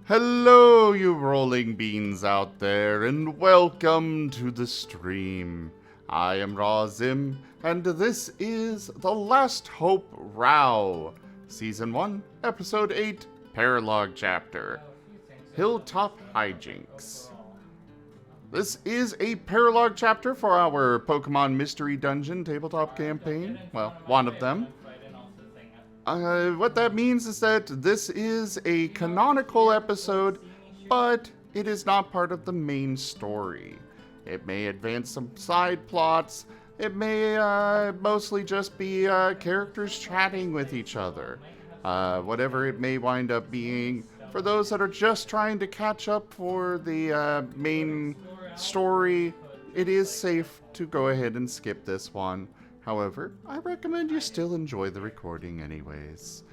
Hello, you rolling beans out there, and welcome to the stream. I am RAOW, and this is The Last Hope RAOW, Season 1, Episode 8, Paralogue Chapter, Hilltop Hijinks. This is a Paralogue Chapter for our Pokemon Mystery Dungeon tabletop campaign. Well, one of them. What that means is that this is a canonical episode, but it is not part of the main story. It may advance some side plots. It may mostly just be characters chatting with each other. Whatever it may wind up being. For those that are just trying to catch up for the main story, it is safe to go ahead and skip this one. However, I recommend you still enjoy the recording anyways.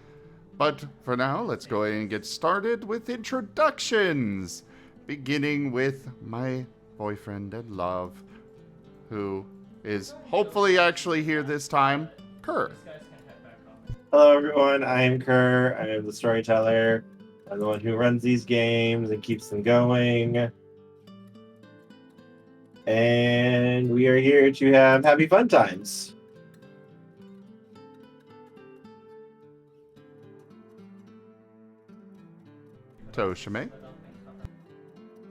But for now, let's go ahead and get started with introductions. Beginning with my boyfriend and love, who is hopefully actually here this time, Kerr. Hello everyone, I'm Kerr. I am the Storyteller. I'm the one who runs these games and keeps them going. And we are here to have happy fun times. Tochemay.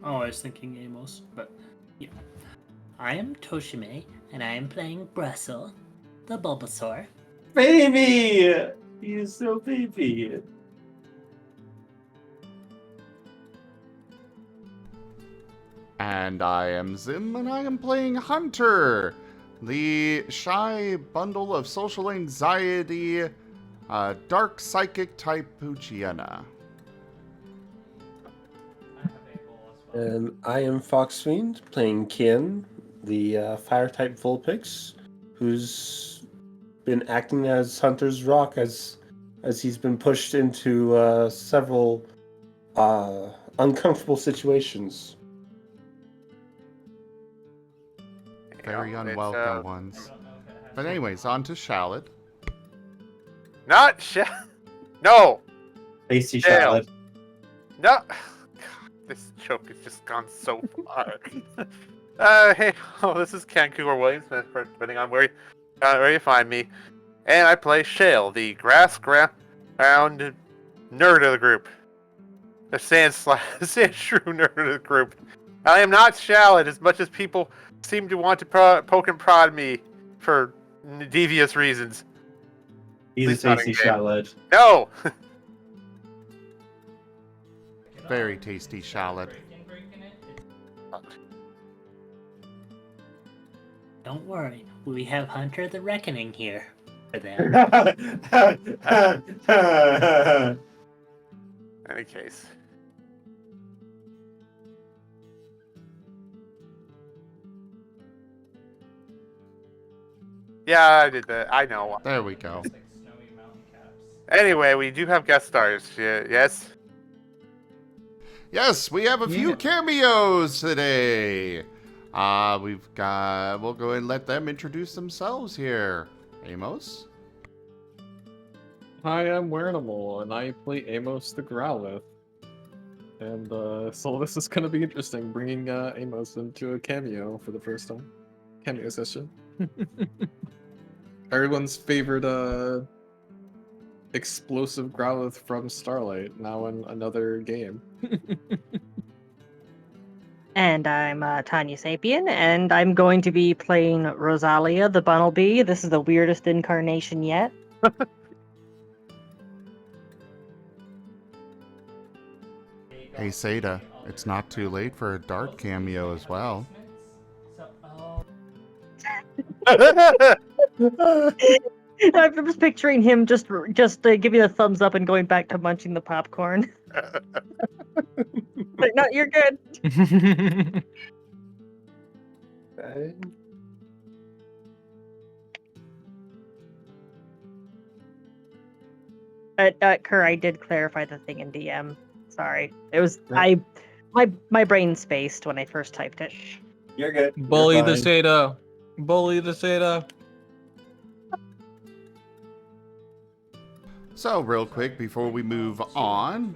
Oh, I was thinking Amos, but yeah. I am Tochemay, and I am playing Brussel, the Bulbasaur. Baby! He is so baby. And I am Zim, and I am playing Hunter, the shy bundle of social anxiety, dark psychic type Puchiana. And I am Foxfiend, playing Kian, the fire-type Vulpix, who's been acting as Hunter's Rock as he's been pushed into several uncomfortable situations. Very unwelcome ones. But anyways, on to Shallot. No! Tasty Jail. Charlotte. No! God, this joke has just gone so far. Hey, this is Vancouver Williams, depending on where you find me. And I play Shale, the grass-ground nerd of the group. The sand shrew nerd of the group. I am not Shallot, as much as people seem to want to poke and prod me for devious reasons. He's Please a not tasty in game. Charlotte. No! Very tasty Shallot. Don't worry, we have Hunter the Reckoning here for them. In any case. Yeah, I did that. I know. There we go. Anyway, we do have guest stars. Yes? Yes, we have a few cameos today. We'll go ahead and let them introduce themselves here. Amos? Hi, I'm Werenimal, and I play Amos the Growlithe. And so this is going to be interesting, bringing Amos into a cameo for the first time. Cameo session. Everyone's favorite explosive Growlithe from Starlight, now in another game. And I'm Tanya Sapien, and I'm going to be playing Rosalia, the Bunnelby. This is the weirdest incarnation yet. Hey, Seda, it's not too late for a Dart cameo as well. I'm just picturing him just giving a thumbs up and going back to munching the popcorn. But no, you're good. Okay. Kerr, I did clarify the thing in DM. Sorry, it was my brain spaced when I first typed it. You're good. Bully You're the fine. Seda! Bully the Seda! So, real quick, before we move on,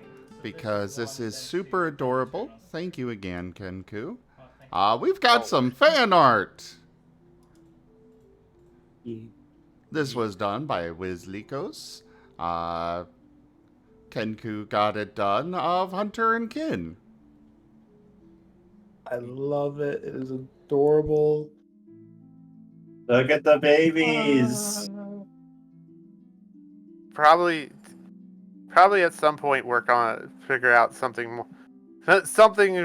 because this is super adorable. Thank you again, Kenku. We've got some fan art. This was done by Wizlikos. Kenku got it done of Hunter and Kin. I love it. It is adorable. Look at the babies. Probably at some point figure out something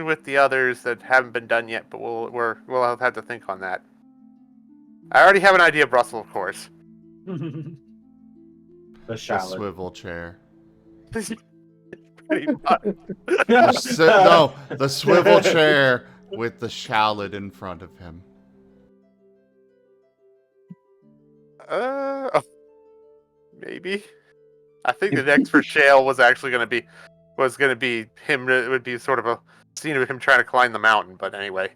with the others that haven't been done yet, but we'll have to think on that. I already have an idea of Brussel, of course. The The shallot. swivel chair. Pretty much. No, the swivel chair with the shallot in front of him. Maybe. I think the next for Shale was actually going to be him. It would be sort of a scene of him trying to climb the mountain. But anyway,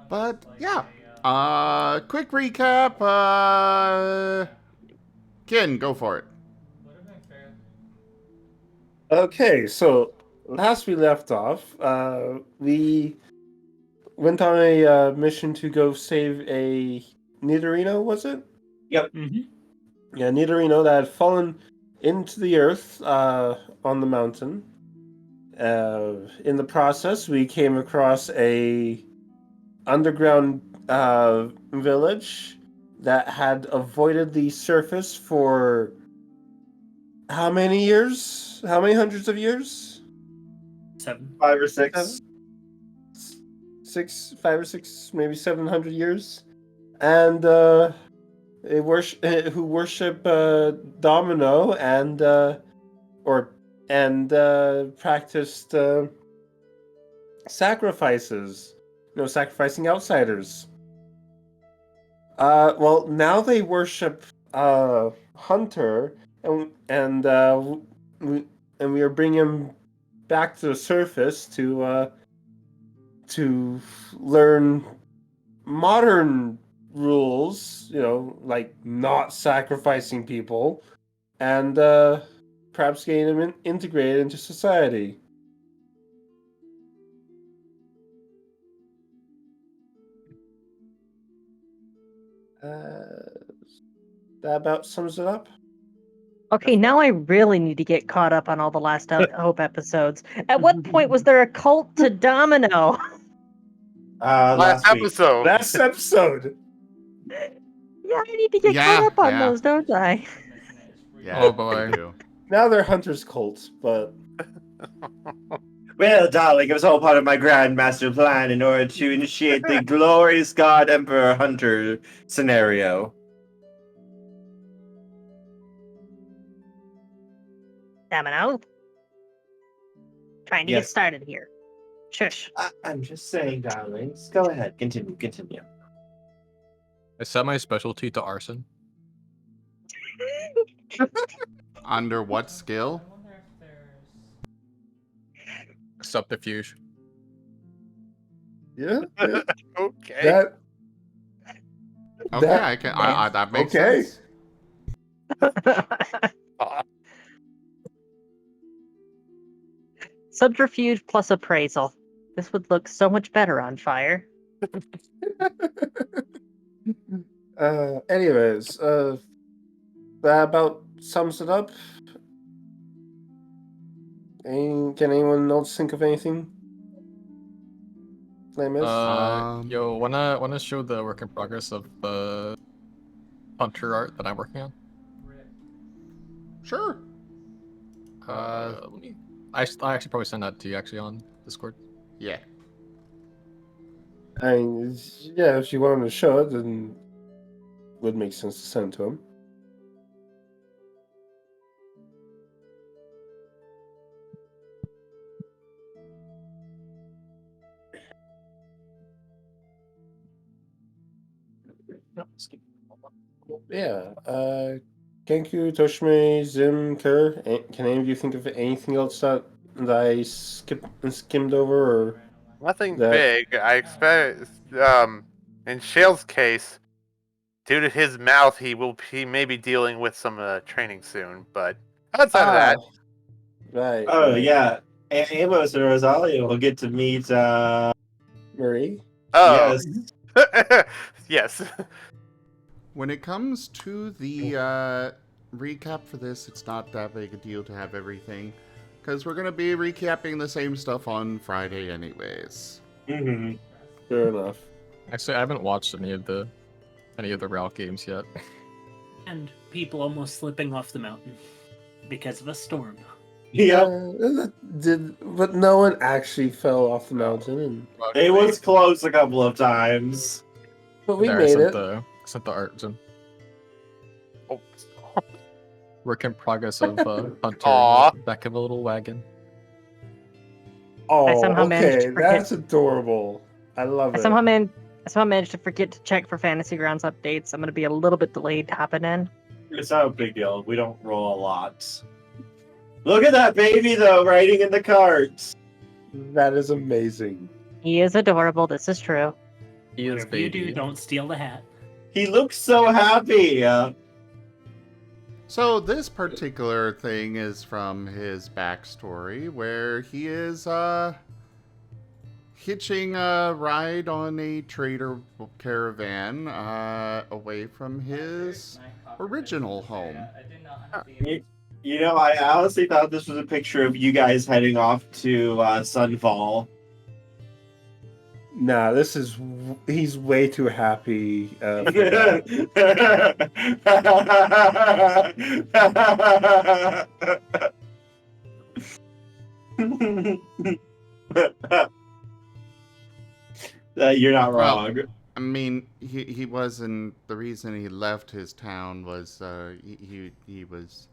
But yeah, quick recap. Kin, go for it. Okay, so last we left off, we went on a mission to go save a Nidorino, was it? Mm-hmm. Yeah, Nidorino that had fallen into the earth on the mountain. In the process, we came across a underground village that had avoided the surface for how many years? How many hundreds of years? 7. 5 or 6. 5 or 6, maybe 700 years, and who worship Domino and practiced sacrifices. Sacrificing outsiders. Well, now they worship Hunter, and we are bringing him back to the surface to learn modern rules, like not sacrificing people, and perhaps getting them integrated into society. That about sums it up. Okay, now I really need to get caught up on all the Last Hope episodes. At what point was there a cult to Domino? last Week. episode. Last episode. Yeah, I need to get caught up on those, don't I? Yeah, Oh, boy. you do. Now they're Hunter's cults, but Well, darling, it was all part of my grand master plan in order to initiate the glorious God Emperor Hunter scenario. Domino. Trying to Yes. get started here. Shush. I'm just saying, darlings. Go ahead. Continue. I set my specialty to arson. Under what skill? Subterfuge. yeah. Okay. That Okay, that- that makes okay. sense. Subterfuge plus appraisal. This would look so much better on fire. Anyways, that about sums it up. Can anyone else think of anything? I missed? Yo, wanna show the work in progress of the Hunter art that I'm working on? Sure. Let me. I actually probably send that to you actually on Discord. Yeah. I mean, yeah, if you wanted to show it, then it would make sense to send to him. Yeah, Genku, Tochemay, Zim, Kerr. Can any of you think of anything else that I skimmed over? Or Nothing that- big. I expect, in Shale's case, due to his mouth, he may be dealing with some training soon. But outside of that, Right. Oh right. yeah, Amos and Rosalia will get to meet. Marie? oh Yes. yes, When it comes to the recap for this, it's not that big a deal to have everything, because we're going to be recapping the same stuff on Friday anyways. Mhm. Fair enough. Actually, I haven't watched any of the RAOW games yet. And people almost slipping off the mountain because of a storm. Yep. But no one actually fell off the mountain, It was close a couple of times. but we There, I made sent it. sent the art, Jim. oh, Work in progress of Hunter Aw. in the back of a little wagon. Oh, somehow managed to okay, forget- that's adorable. I love I it. somehow managed to forget to check for Fantasy Grounds updates. I'm going to be a little bit delayed hopping in. It's not a big deal. We don't roll a lot. Look at that baby though, riding in the cart. That is amazing. He is adorable. This is true. He is Whatever you baby. do, don't steal the hat. He looks so happy. So this particular thing is from his backstory, where he is hitching a ride on a trader caravan away from his original home. You know, I honestly thought this was a picture of you guys heading off to Sunfall. Nah, he's way too happy. For that. You're not Well, wrong. I mean, he wasn't. The reason he left his town was he was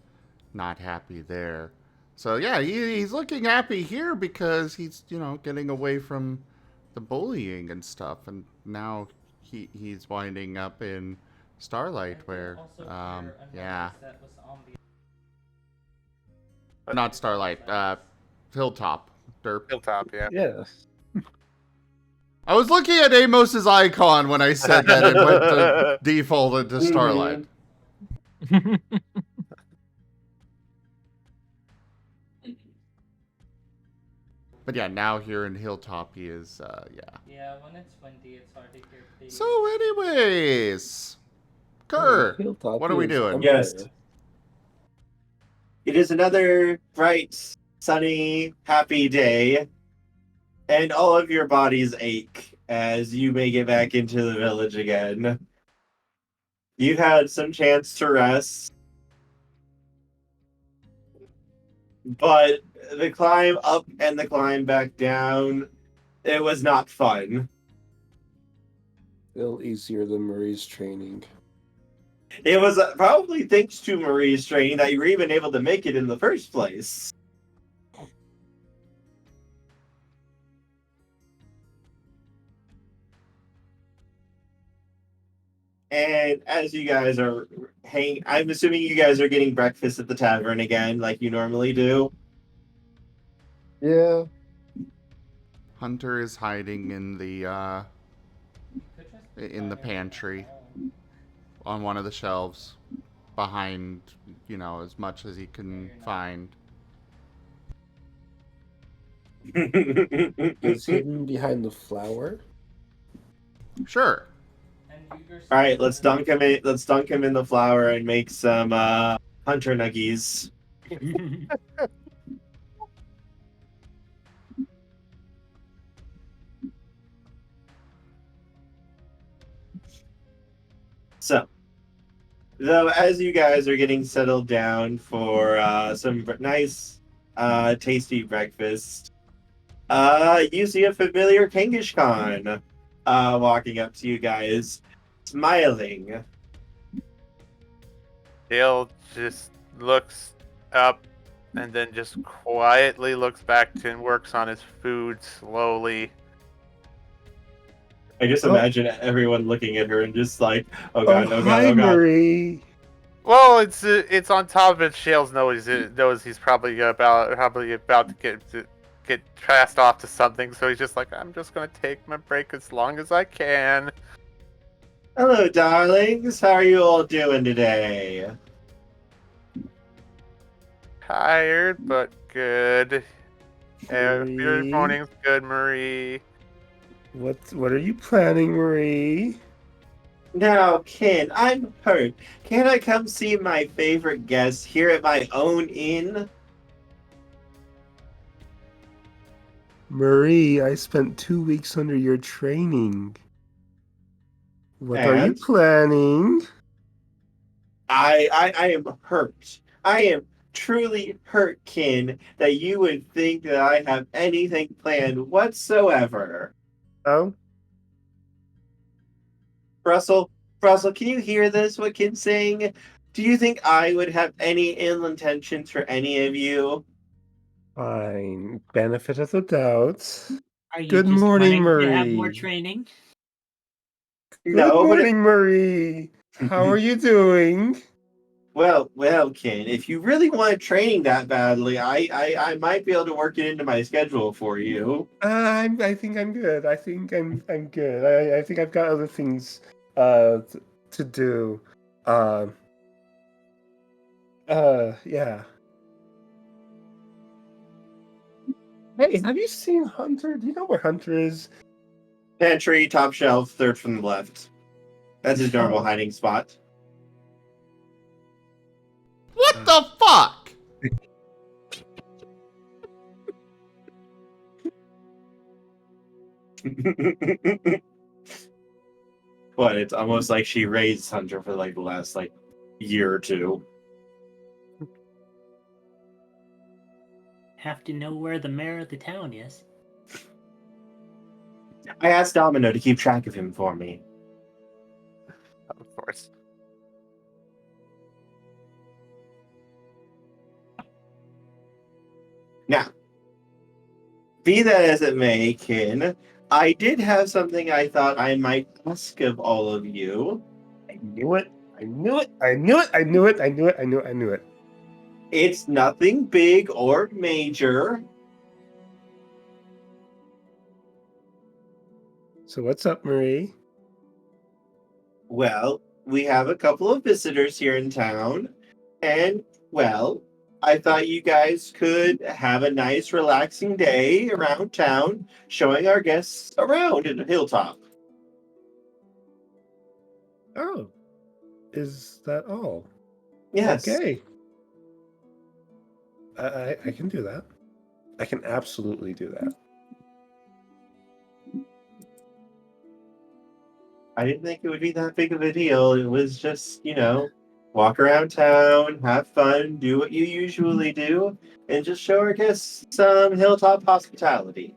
not happy there. So yeah, he's looking happy here because he's getting away from the bullying and stuff, and now he's winding up in Starlight, where yeah, not Starlight, Hilltop, Derp. Hilltop, yeah. Yeah. I was looking at Amos's icon when I said that it went to default into Starlight. But yeah, now here in Hilltop, he is, yeah. Yeah, when it's windy, it's hard to hear things. So anyways, Kerr, Hilltop what are we is doing? on Yes. fire. It is another bright, sunny, happy day, and all of your bodies ache as you may get back into the village again. You've had some chance to rest, but the climb up and the climb back down, it was not fun. Still easier than Marie's training. It was probably thanks to Marie's training that you were even able to make it in the first place. And as you guys are I'm assuming you guys are getting breakfast at the tavern again, like you normally do. Yeah. Hunter is hiding in the pantry on one of the shelves behind, as much as he can find. He's hidden behind the flower. Sure. All right, let's dunk him in. Let's dunk him in the flour and make some hunter nuggies. So, though, as you guys are getting settled down for some nice, tasty breakfast, you see a familiar Kangish Khan walking up to you guys, smiling. Dale just looks up and then just quietly looks back to and works on his food slowly. I just imagine everyone looking at her and just like, oh god, oh god, hi, oh god. Marie. Well, it's on top of it. Shales knows he's probably about to get passed off to something, so he's just like, I'm just gonna take my break as long as I can. Hello, darlings. How are you all doing today? Tired, but good. Your Marie, morning's good, Marie. what are you planning, Marie? Now, Ken, I'm hurt. Can I come see my favorite guest here at my own inn? Marie, I spent 2 weeks under your training. What are you And planning? I am hurt. I am truly hurt, Ken, that you would think that I have anything planned whatsoever. Oh, Brussel, Brussel, can you hear this? What Ken's saying? Do you think I would have any ill intentions for any of you? fine. Benefit of the doubt. Are you Good just morning, wanting to have more Marie. training? Good No, but morning, Marie. How are you doing? well, Ken, if you really want training that badly, I might be able to work it into my schedule for you. I think I'm good. I think I'm good. I think I've got other things to do. Yeah. Hey, have you seen Hunter? Do you know where Hunter is? Pantry, top shelf, third from the left. That's his normal Oh. hiding spot. What the fuck? What? It's almost like she raised Hunter for like the last year or two. Have to know where the mayor of the town is. I asked Domino to keep track of him for me. Of course. Now, be that as it may, Kin, I did have something I thought I might ask of all of you. I knew it. I knew it. I knew it. I knew it. I knew it. I knew it. I knew it. It's nothing big or major. So what's up, Marie? Well, we have a couple of visitors here in town, and, well, I thought you guys could have a nice, relaxing day around town, showing our guests around in Hilltop. Oh, is that all? Yes. Okay. I can do that. I can absolutely do that. I didn't think it would be that big of a deal. It was just, walk around town, have fun, do what you usually do, and just show our guests some Hilltop hospitality.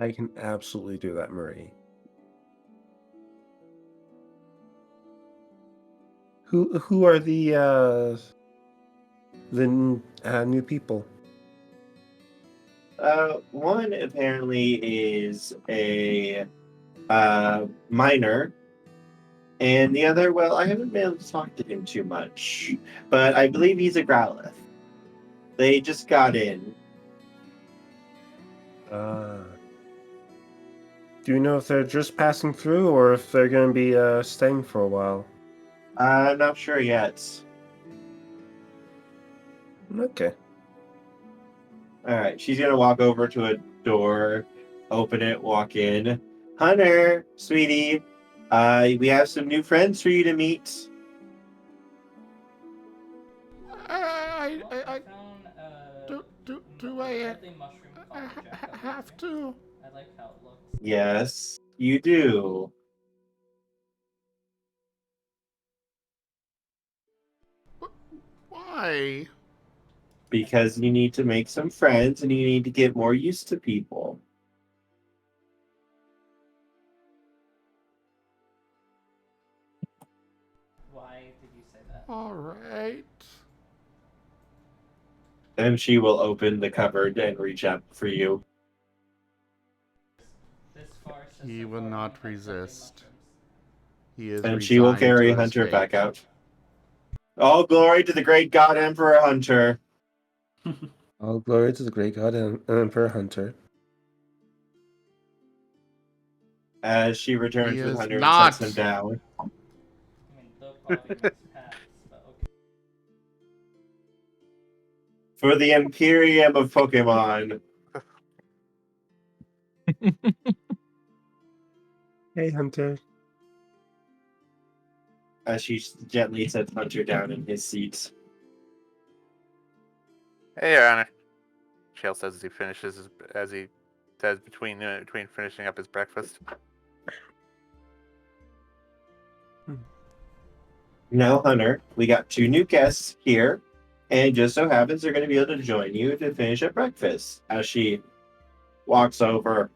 I can absolutely do that, Marie. Who are the new people? One apparently is a minor, and the other, well, I haven't been able to talk to him too much, but I believe he's a Growlithe. They just got in. Do you know if they're just passing through or if they're going to be staying for a while? I'm not sure yet. Okay. Alright, she's gonna walk over to a door, open it, walk in. Hunter, sweetie, we have some new friends for you to meet. I do I deadly mushroom called Jack have to? I like how it looks. Yes, you do. Why? Because you need to make some friends and you need to get more used to people. Why did you say that? All right. And she will open the cupboard and reach out for you. This farce has He so will far not been accepting resist. He is And she will resigned carry to his Hunter fate. back out. All glory to the great God Emperor Hunter. All glory to the great god and Emperor Hunter. As she returns He with is Hunter and not. sets him down. I mean, the body makes paths, but okay. For the Imperium of Pokemon. Hey, Hunter. As she gently sets Hunter down in his seat. Hey, Your Honor. Shale says as he says between finishing up his breakfast. Now, Hunter, we got 2 new guests here, and it just so happens they're going to be able to join you to finish up breakfast. As she walks over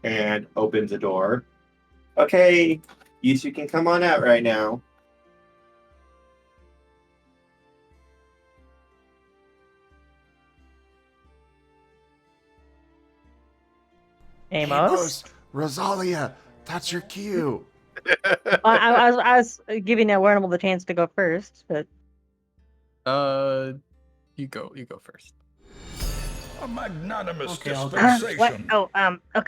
and opens the door. Okay, you two can come on out right now. Amos? Rosalia, that's your cue. I was giving Wernimal the chance to go first, but You go first. A magnanimous Okay, I'll go. what? dispensation. Oh,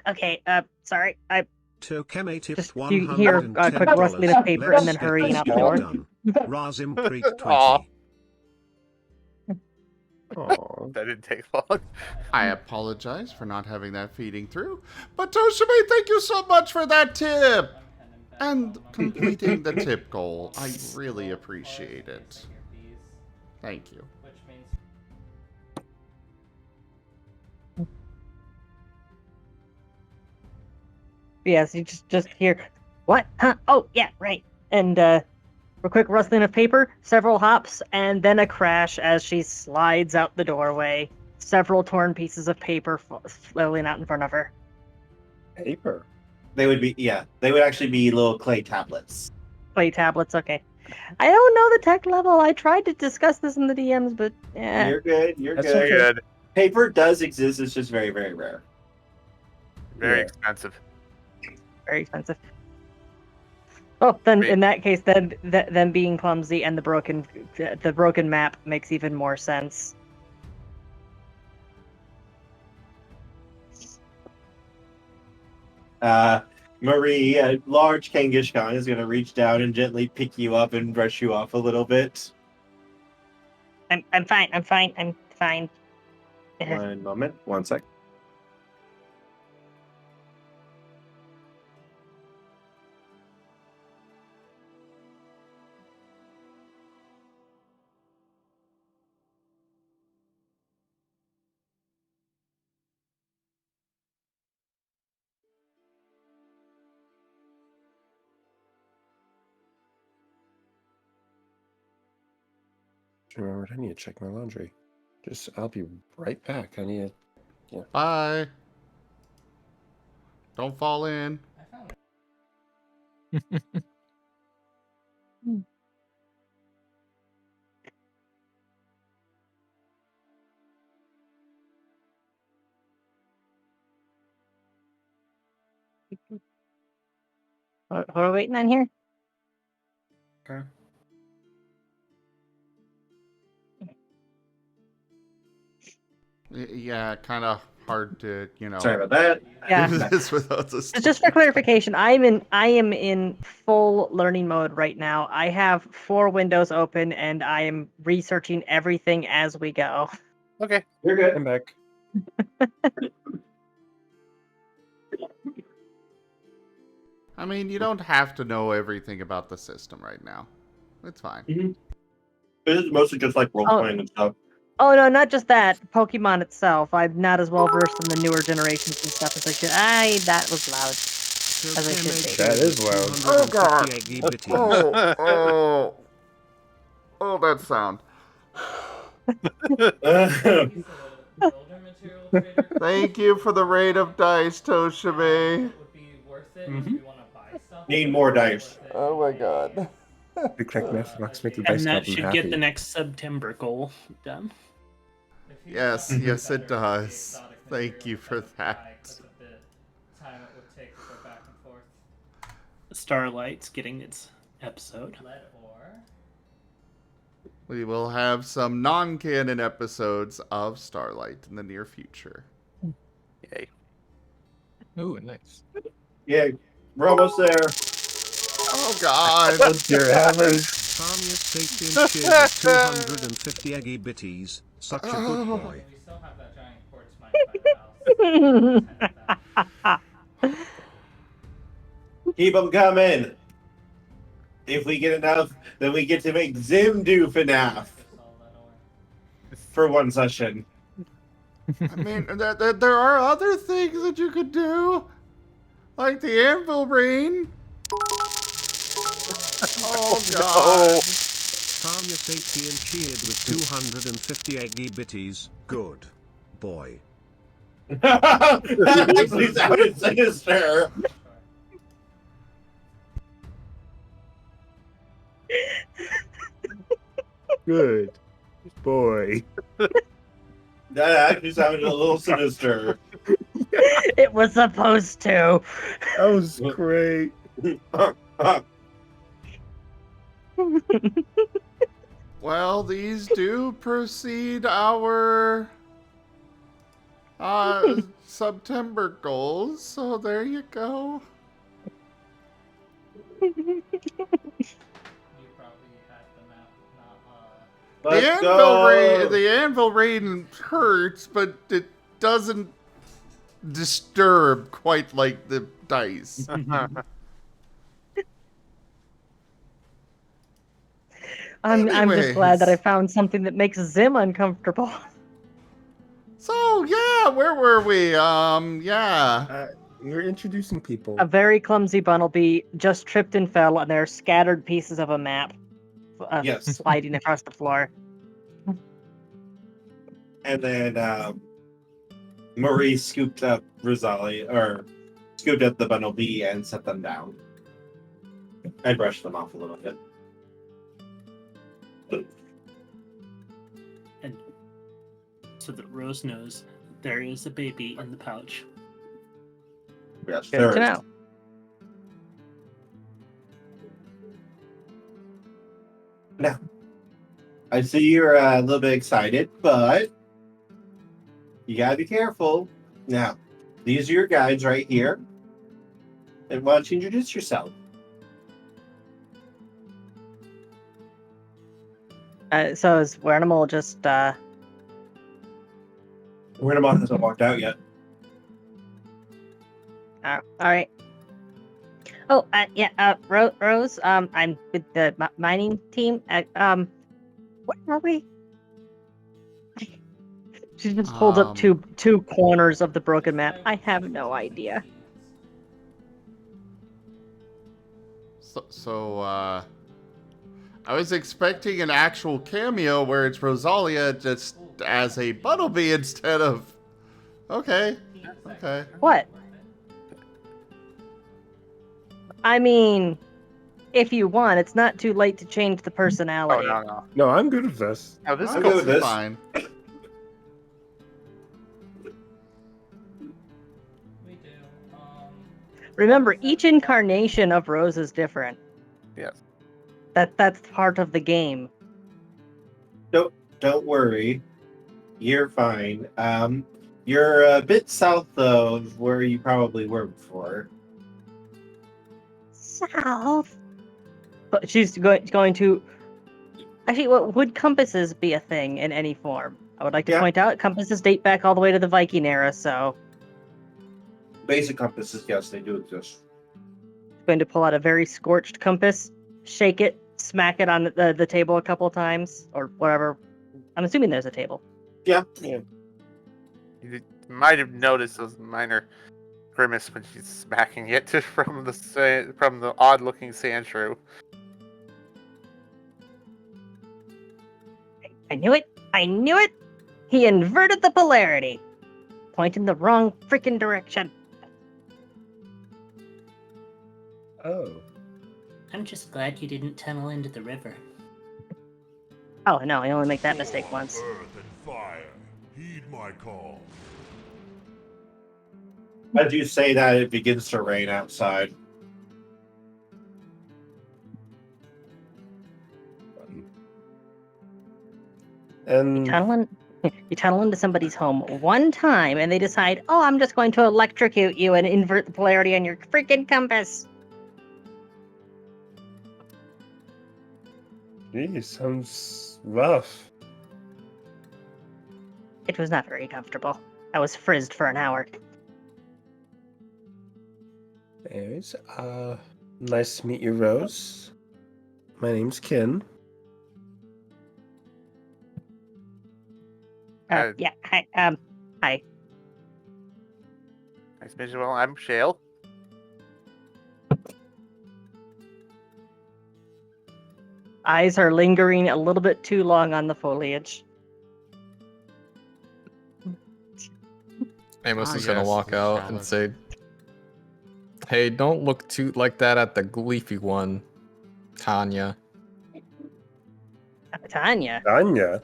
okay. Sorry. I Tochemay tipped just you hear a quick $110. rustling of paper and then Let's get hurrying this out the job door. done. Razim Creek Aw. 20. Aww. That didn't take long. I apologize for not having that feeding through, but Tochemay, thank you so much for that tip! And completing the tip goal. I really appreciate it. Thank you. Which means Yes, you just hear what? Huh? Oh, yeah, right. And a quick rustling of paper, several hops, and then a crash as she slides out the doorway. Several torn pieces of paper flailing out in front of her. Paper. They would actually be little clay tablets. Play tablets, okay. I don't know the tech level. I tried to discuss this in the DMs, but yeah. You're good. You're That's good. okay. Good. Paper does exist. It's just very, very rare. Very Yeah. expensive. Very expensive. Oh, then Great. in that case, then them being clumsy and the broken map makes even more sense. Marie, a large Kangaskhan, is going to reach down and gently pick you up and brush you off a little bit. I'm fine. One moment. One sec. Remembered, I need to check my laundry. I'll be right back. I need to. Bye. Don't fall in. I found it. What are we waiting on here? Okay. Yeah, kind of hard to, Sorry about that. Yeah. do this without the Just for clarification, I am in full learning mode right now. I have 4 windows open and I am researching everything as we go. Okay. You're good. I'm back. I mean, you don't have to know everything about the system right now. It's fine. This is mostly just like role playing and stuff. Oh no, not just that. Pokemon itself. I'm not as well versed in the newer generations and stuff as I should. That was loud. As I should be. That is loud. Oh, God. Oh, that sound. Builder material trader. Thank you for the raid of dice, Tochemay. It would be worth it if you want to buy stuff. Need more dice. Oh my God. The correct mathematics make the And dice that goblin should happy. get the next September goal done. If you Yes, found yes, better it does. exotic Thank you materials for that you buy that. 'cause of the time it would take to go back and forth. Starlight's getting its episode. Lead ore. we will have some non-canon episodes of Starlight in the near future. Yay. Ooh, nice. Yeah, we're almost there. Oh God! What's your hammers? Tanya Sapien cheered with 250 eggy bitties. Such a good boy. We still have that giant quartz mine by the house. Keep them coming. If we get enough, then we get to make Zim do FNAF for one session. I mean, there are other things that you could do, like the anvil rain. Oh God! Tanya Sapien cheered with 250 eggy bitties. Good boy. That actually sounded sinister. Good boy. That actually sounded a little sinister. It was supposed to. That was great. Well, these do precede our September goals, so there you go. You probably had the map not Let's go. The anvil rain hurts, but it doesn't disturb quite like the dice. I'm just glad that I Anyways. found something that makes Zim uncomfortable. So yeah, where were we? Yeah. You're introducing people. A very clumsy Bunnelby just tripped and fell, and there are scattered pieces of a map Yes. sliding across the floor. And then Marie scooped up Rosalie, or scooped up the bundle B and set them down. I brushed them off a little bit. And so that Rose knows there is a baby in the pouch. Yes, Good there to is. know. Now, I see you're a little bit excited, but you gotta be careful. Now, these are your guides right here. And why don't you introduce yourself? So is Wernimal just Wintermont hasn't walked out yet. all right. Oh, yeah, Rose, I'm with the mining team. Where are we? She just holds up two corners of the broken map. I have no idea. So I was expecting an actual cameo where it's Rosalia just as a Buttlebee instead of. Okay. What? I mean, if you want, it's not too late to change the Oh, personality. no. No, I'm good with this. No, this I'm is good with this. Fine. We do. Remember, each incarnation of Rose is different. Yes. That's part of the game. Don't worry. You're fine. You're a bit south of where you probably were before. South. But she's going to. Actually, what would compasses be a thing in any form? I would like to Yeah. point out compasses date back all the way to the Viking era, so Basic compasses, yes, they do exist. I'm going to pull out a very scorched compass, shake it, smack it on the table a couple times, or whatever. I'm assuming there's a table. Yeah. You might have noticed those minor grimace when she's smacking it from the odd-looking sand shrew. I knew it! I knew it! He inverted the polarity! Point in the wrong freaking direction. Oh. I'm just glad you didn't tunnel into the river. Oh, no, I only make that mistake once. Earth and fire, heed my call. As you say that, it begins to rain outside. And You tunnel into somebody's home one time, and they decide, "Oh, I'm just going to electrocute you and invert the polarity on your freaking compass." geez, sounds rough. It was not very comfortable. I was frizzed for an hour. Anyways, nice to meet you, Rose. My name's Ken. Yeah. Hi. Hi. Nice to meet you. Well, I'm Shale. Eyes are lingering a little bit too long on the foliage. Amos Ah, is gonna yes, walk the out shadow. and say, "Hey, don't look too like that at the leafy one, Tanya." Tanya. Anya.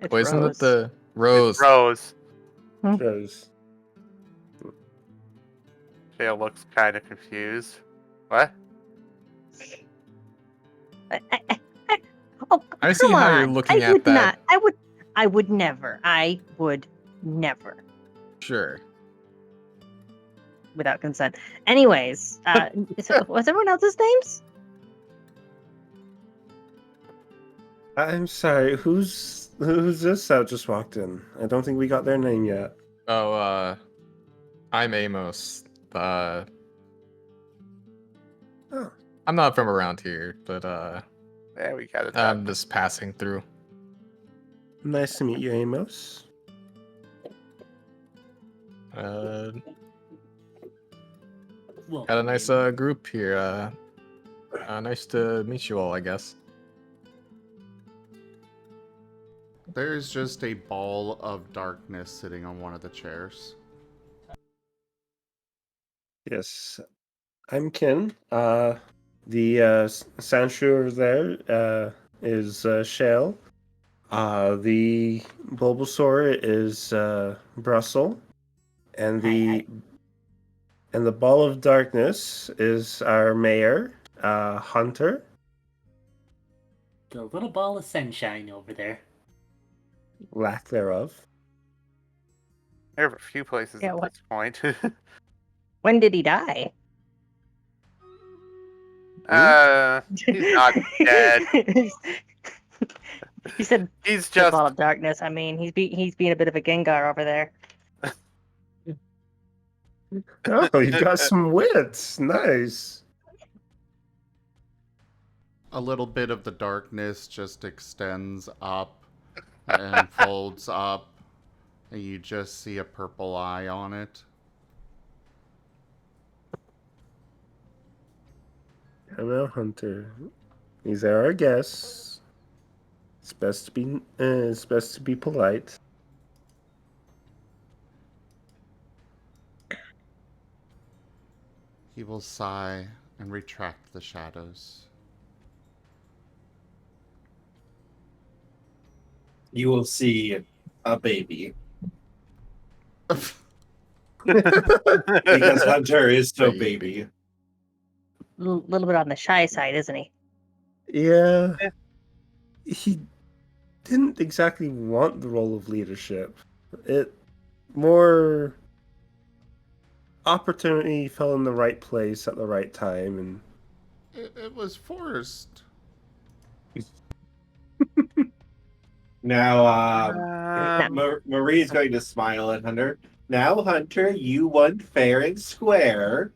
It's Wait, isn't Rose. it the Rose? It's Rose. Rose. Shale looks kind of confused. What? Oh, I see come how you're on. looking I at would that. not. I would never. I would never. Sure. Without consent. Anyways, what's everyone else's names? I'm sorry, who's this that just walked in? I don't think we got their name yet. Oh, I'm Amos. Oh. I'm not from around here, but There we got it. I'm just passing through. Nice to meet you, Amos. Well, Got a nice group here. Nice to meet you all, I guess. There's just a ball of darkness sitting on one of the chairs. Yes, I'm Ken. The Sandshoer there is Shale. The Bulbasaur is Brussel, and the ball of darkness is our mayor, Hunter. the little ball of sunshine over there. Lack thereof. There are a few places Yeah, at what- this point. When did he die? He's not dead. You said He's the just ball of darkness. I mean, he's being a bit of a Gengar over there. Oh, you've got some wits. Nice. A little bit of the darkness just extends up and folds up, and you just see a purple eye on it. Hello, Hunter. These are our guests. It's best to be polite. He will sigh and retract the shadows. You will see a baby. Because Because Hunter is so baby. Little bit on the shy side, isn't he? Yeah. He didn't exactly want the role of leadership. It more opportunity fell in the right place at the right time, and it was forced. Now, Marie's going to smile at Hunter. Now, Hunter, you won fair and square.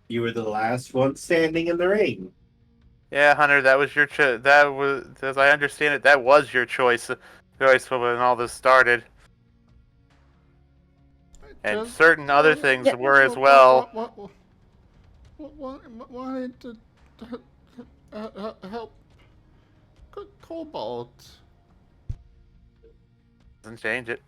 You were the last one standing in the ring. Yeah, Hunter, that was your that was, as I understand it, that was your choice when all this started. And Just certain other things Yeah. were as well. Wanted to help Cobalt. Doesn't change it.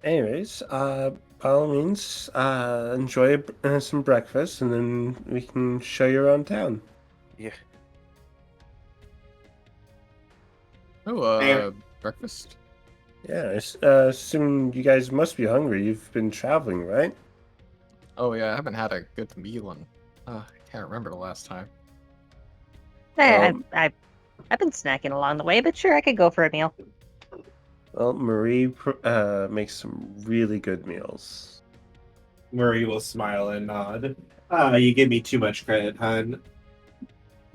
anyways, by all means, enjoy some breakfast, and then we can show you around town. Yeah. Oh, There. breakfast? Yeah, I assume you guys must be hungry. You've been traveling, right? Oh yeah, I haven't had a good meal in Can't remember the last time. I've been snacking along the way, but sure, I could go for a meal. Well, Marie makes some really good meals. Murray will smile and nod. You give me too much credit, hun.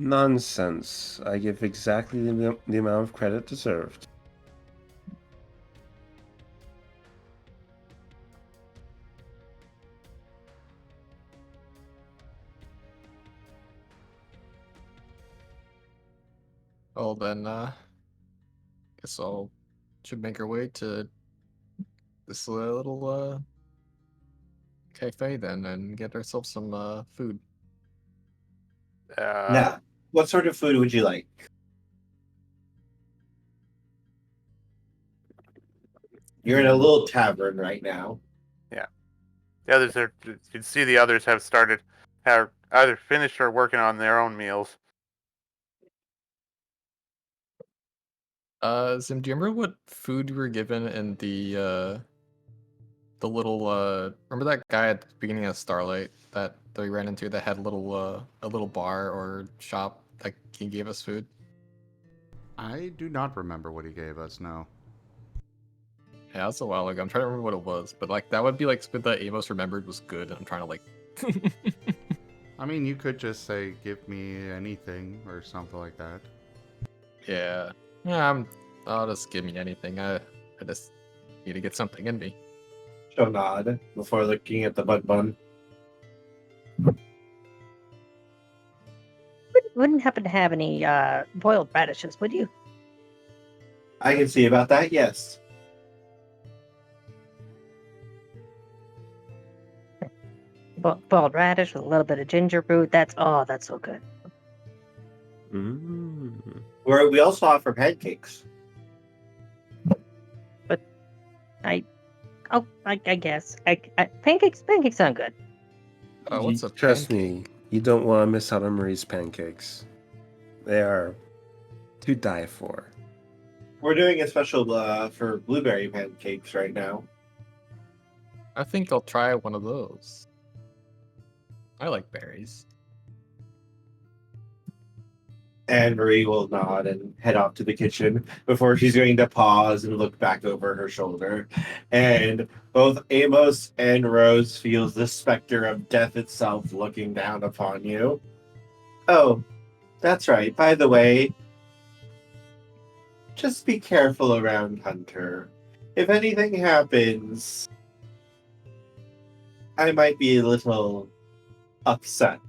Nonsense. I give exactly the amount of credit deserved. Well then, guess I'll should make our way to this little cafe then and get ourselves some food. Now, what sort of food would you like? You're in a little tavern right now. The others are. You can see the others have either finished or working on their own meals. Zim, do you remember what food we were given in the little remember that guy at the beginning of Starlight that we ran into that had a little bar or shop that he gave us food? I do not remember what he gave us, no. Yeah, that's a while ago. I'm trying to remember what it was, but like that would be like food that Amos remembered was good. I'm trying to like. I mean, you could just say, give me anything or something like that. Yeah, yeah. I'll just give me anything. I just need to get something in me. She'll nod before looking at the bun. Wouldn't happen to have any boiled radishes, would you? I can see about that, yes. Boiled radish with a little bit of ginger root. That's so good. We also offer pancakes. But I guess pancakes sound good. What's a Trust pancake? me, you don't want to miss out on Marie's pancakes. They are to die for. We're doing a special for blueberry pancakes right now. I think I'll try one of those. I like berries. And Marie will nod and head off to the kitchen before she's going to pause and look back over her shoulder. And both Amos and Rose feels the specter of death itself looking down upon you. Oh, that's right. By the way, just be careful around Hunter. If anything happens, I might be a little upset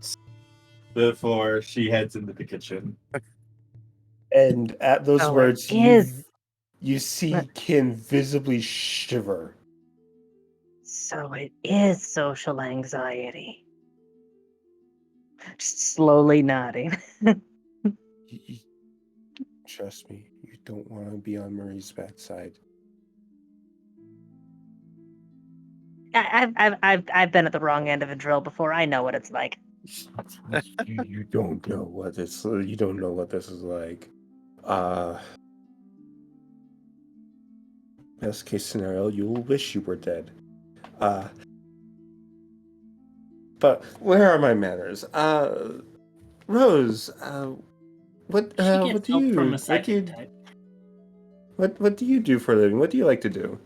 before she heads into the kitchen. And at those Oh, words, it is. you see Kin visibly shiver. So it is social anxiety. Just slowly nodding. Trust me, you don't want to be on Marie's bad side. I've been at the wrong end of a drill before. I know what it's like. You don't know what this. You don't know what this is like. Best case scenario, you'll wish you were dead. But where are my manners? Rose, what She do gets help from you a psychic type. what do you do for a living? What do you like to do?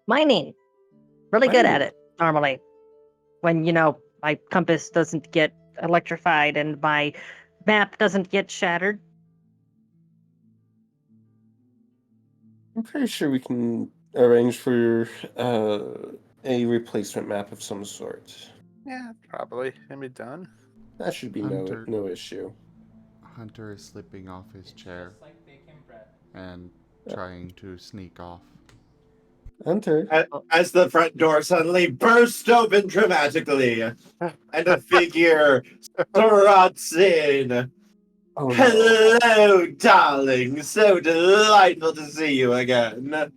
Mining. Really good at Mining. it, normally. When, my compass doesn't get electrified and my map doesn't get shattered. I'm pretty sure we can arrange for a replacement map of some sort. Yeah, probably. Can be done. That should be Hunter. no issue. Hunter is slipping off his chair Just like bacon bread. and trying to sneak off. Hunter. As the front door suddenly bursts open dramatically, and a figure struts in. Oh, no. Hello, darling. So delightful to see you again.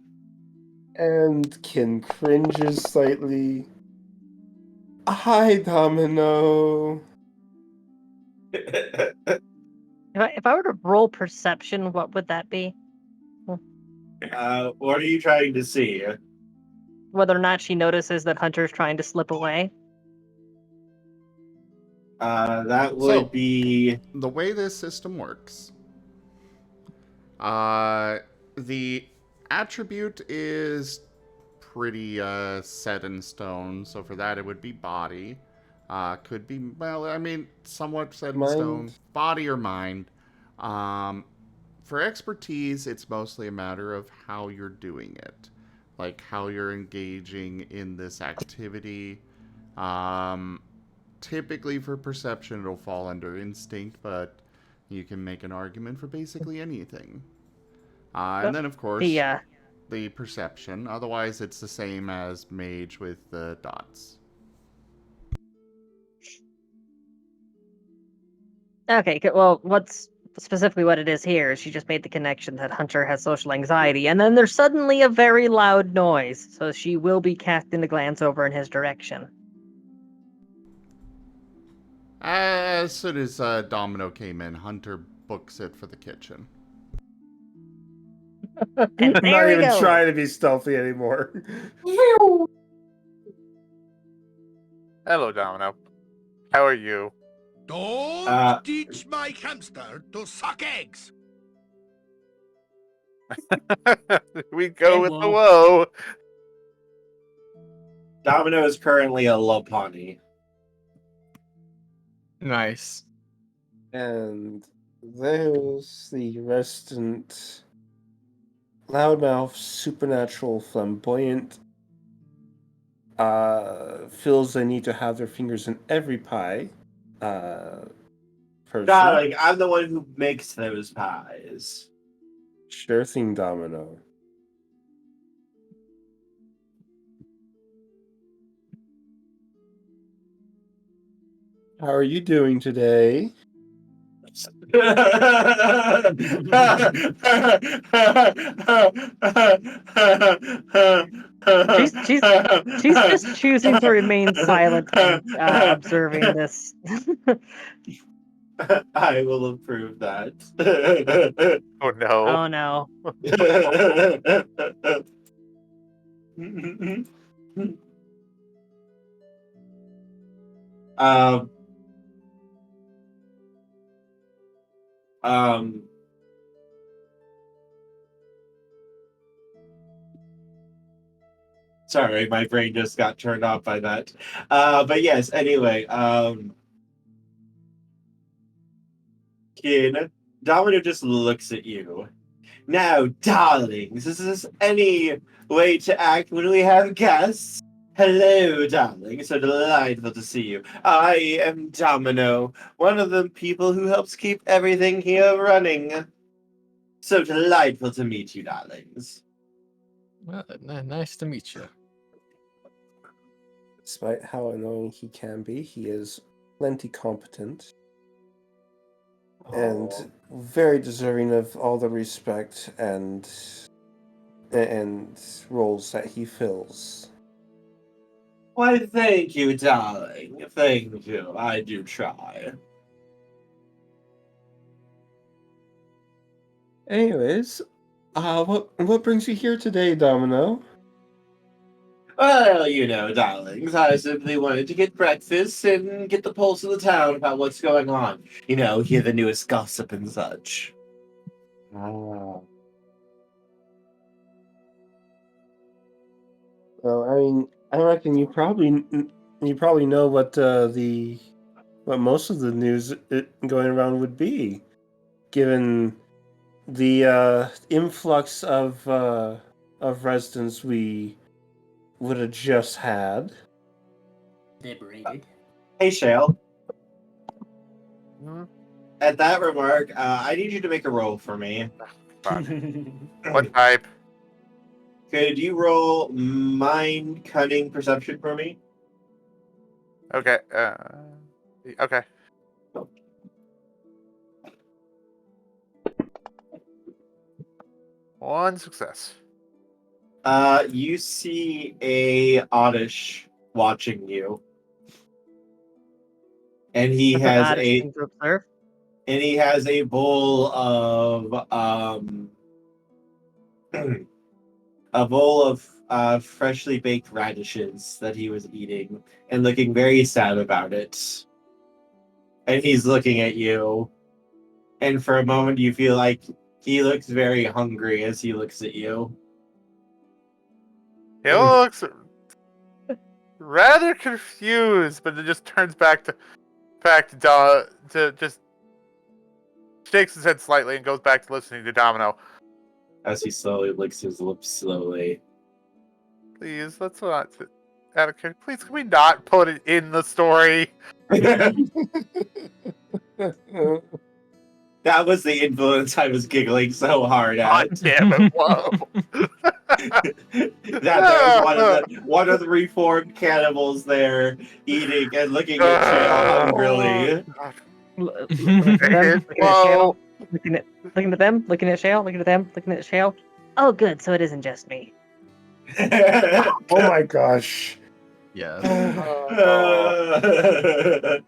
And Kin cringes slightly. Hi, Domino. If I were to roll perception, what would that be? What are you trying to see? Whether or not she notices that Hunter's trying to slip away. That would So- be... The way this system works, the attribute is pretty set in stone. So for that, it would be body. Could be, well, I mean, somewhat set in Mind. stone. Body or mind. For expertise, it's mostly a matter of how you're doing it. Like how you're engaging in this activity. Typically for perception, it'll fall under instinct, but you can make an argument for basically anything. And then, of course, the perception. Otherwise, it's the same as Mage with the dots. Okay, well, what's specifically what it is here? She just made the connection that Hunter has social anxiety, and then there's suddenly a very loud noise, so she will be casting a glance over in his direction. As soon as Domino came in, Hunter books it for the kitchen. And I'm there not we even go. trying to be stealthy anymore. Hello, Domino. How are you? Don't teach my hamster to suck eggs. We go Hey, with the whoa. woe. Domino is currently a Lopani. Nice. And there's the resident loudmouth, supernatural, flamboyant, feels they need to have their fingers in every pie. Person. Darling, I'm the one who makes those pies. Sure thing, Domino. How are you doing today? She's just choosing to remain silent and observing this. I will approve that. Oh no. Oh no. um, um, sorry, my brain just got turned off by that. But yes, anyway, kid, Domino just looks at you. Now, darlings, is this any way to act when we have guests? Hello, darling. So delightful to see you. I am Domino, one of the people who helps keep everything here running. So delightful to meet you, darlings. Well, nice to meet you. Despite how annoying he can be, he is plenty competent and very deserving of all the respect and roles that he fills. Why, thank you, darling. Thank you. I do try. Anyways, what brings you here today, Domino? Well, you know, darlings, I simply wanted to get breakfast and get the pulse of the town about what's going on. You know, hear the newest gossip and such. Well, I mean, I reckon you probably know what what most of the news going around would be, given the influx of residents we would have just had. Liberated. Hey, Shale. Hmm? At that remark, I need you to make a roll for me. What type? Could you roll mind, cunning, perception for me? Okay. Okay. One success. You see a Oddish watching you. And he has Oddish a thing to observe. and he has a bowl of a bowl of freshly baked radishes that he was eating and looking very sad about it. And he's looking at you. And for a moment, you feel like he looks very hungry as he looks at you. He looks rather confused, but then just turns back to just shakes his head slightly and goes back to listening to Domino. As he slowly licks his lips slowly. Please, let's not. Out of character. Please, can we not put it in the story? That was the influence I was giggling so hard at. God damn it! Whoa. That there's one of the reformed cannibals there eating and looking at Shale hungrily. Whoa. Looking at them, looking at Shale, looking at them, looking at Shale. Oh, good. So it isn't just me. Oh my gosh. Yes. Uh,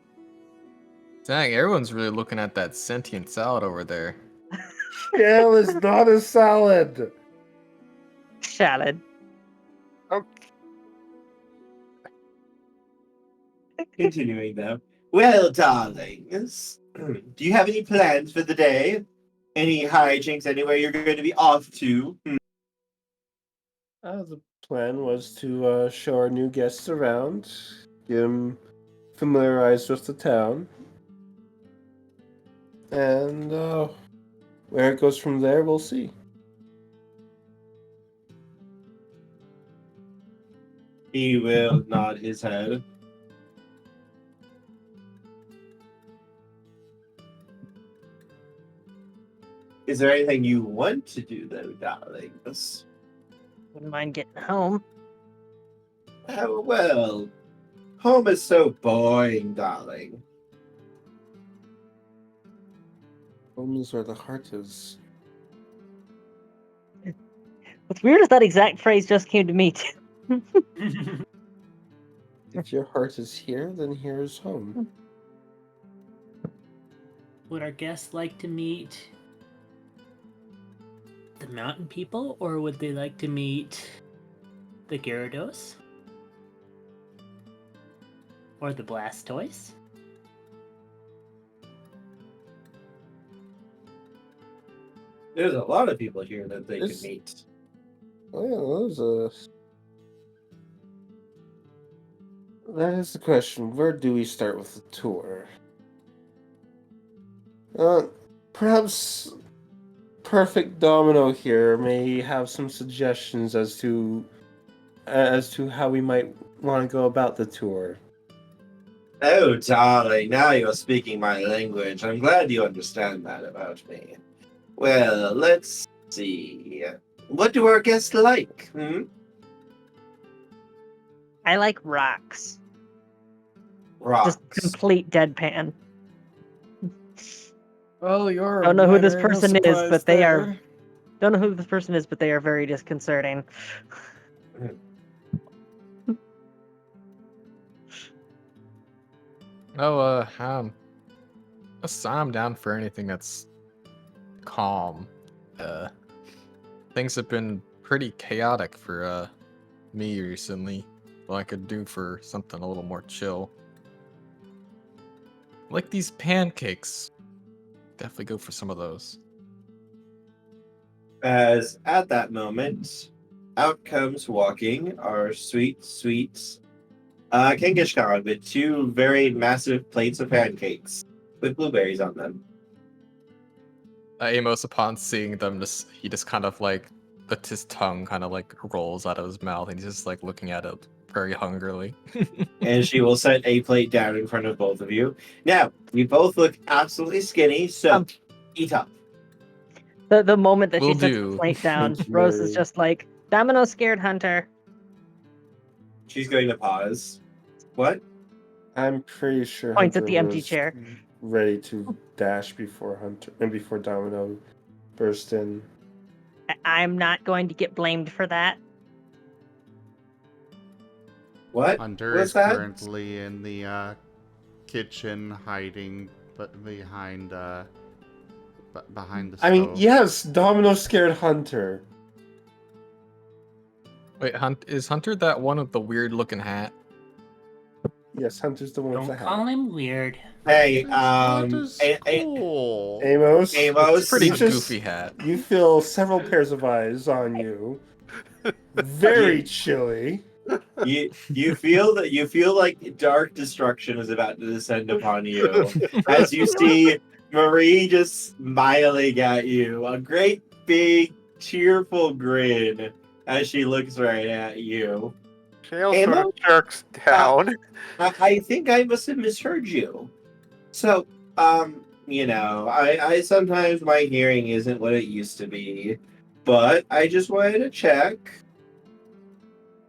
Dang, everyone's really looking at that sentient salad over there. Shale is not a salad. Salad. Continuing though. Well, darlings, do you have any plans for the day? Any hijinks anywhere you're going to be off to? The plan was to show our new guests around, get them familiarized with the town, and where it goes from there, we'll see. He will nod his head. Is there anything you want to do, though, darlings? Wouldn't mind getting home. Oh, well. Home is so boring, darling. Home is where the heart is. What's weird is that exact phrase just came to me too. If your heart is here, then here is home. Would our guests like to meet the mountain people, or would they like to meet the Gyarados? Or the Blastoise? There's a lot of people here that they could meet. Oh yeah, that is the question. Where do we start with the tour? Perhaps Perfect Domino here may have some suggestions as to how we might want to go about the tour. Oh, darling, now you're speaking my language. I'm glad you understand that about me. Well, let's see. What do our guests like? I like rocks. Rocks. Just complete deadpan. Well, you're. Don't know who this person is, but they are. Don't know who this person is, but they are very disconcerting. Oh, I'm down for anything that's calm. Things have been pretty chaotic for me recently. What I could do for something a little more chill. Like these pancakes. Definitely go for some of those. As at that moment, out comes walking our sweet Kangaskhan with two very massive plates of pancakes with blueberries on them. Amos, upon seeing them, he just kind of like, his tongue kind of like rolls out of his mouth, and he's just like looking at it very hungrily. And she will set a plate down in front of both of you. Now, you both look absolutely skinny, so eat up. The moment that Will she sets do. the plate down, Thank you, Rose is Mary. just like, Domino scared Hunter. She's going to pause. What? I'm pretty sure Points at Hunter the empty was chair. ready to dash before Hunter and before Domino burst in. I'm not going to get blamed for that. What? Hunter What's is that? currently in the kitchen, hiding behind the stove. I mean, yes, Domino scared Hunter. Wait, is Hunter that one with the weird looking hat? Yes, Hunter's the one with the Don't hat. call him weird. Hey, Hunter's cool. Amos, Amos, Pretty you just- goofy hat. you feel several pairs of eyes on you. Very chilly. you feel like dark destruction is about to descend upon you as you see Marie just smiling at you, a great big cheerful grin as she looks right at you. Shale sort of jerks down. I think I must have misheard you. So, I sometimes my hearing isn't what it used to be, but I just wanted to check.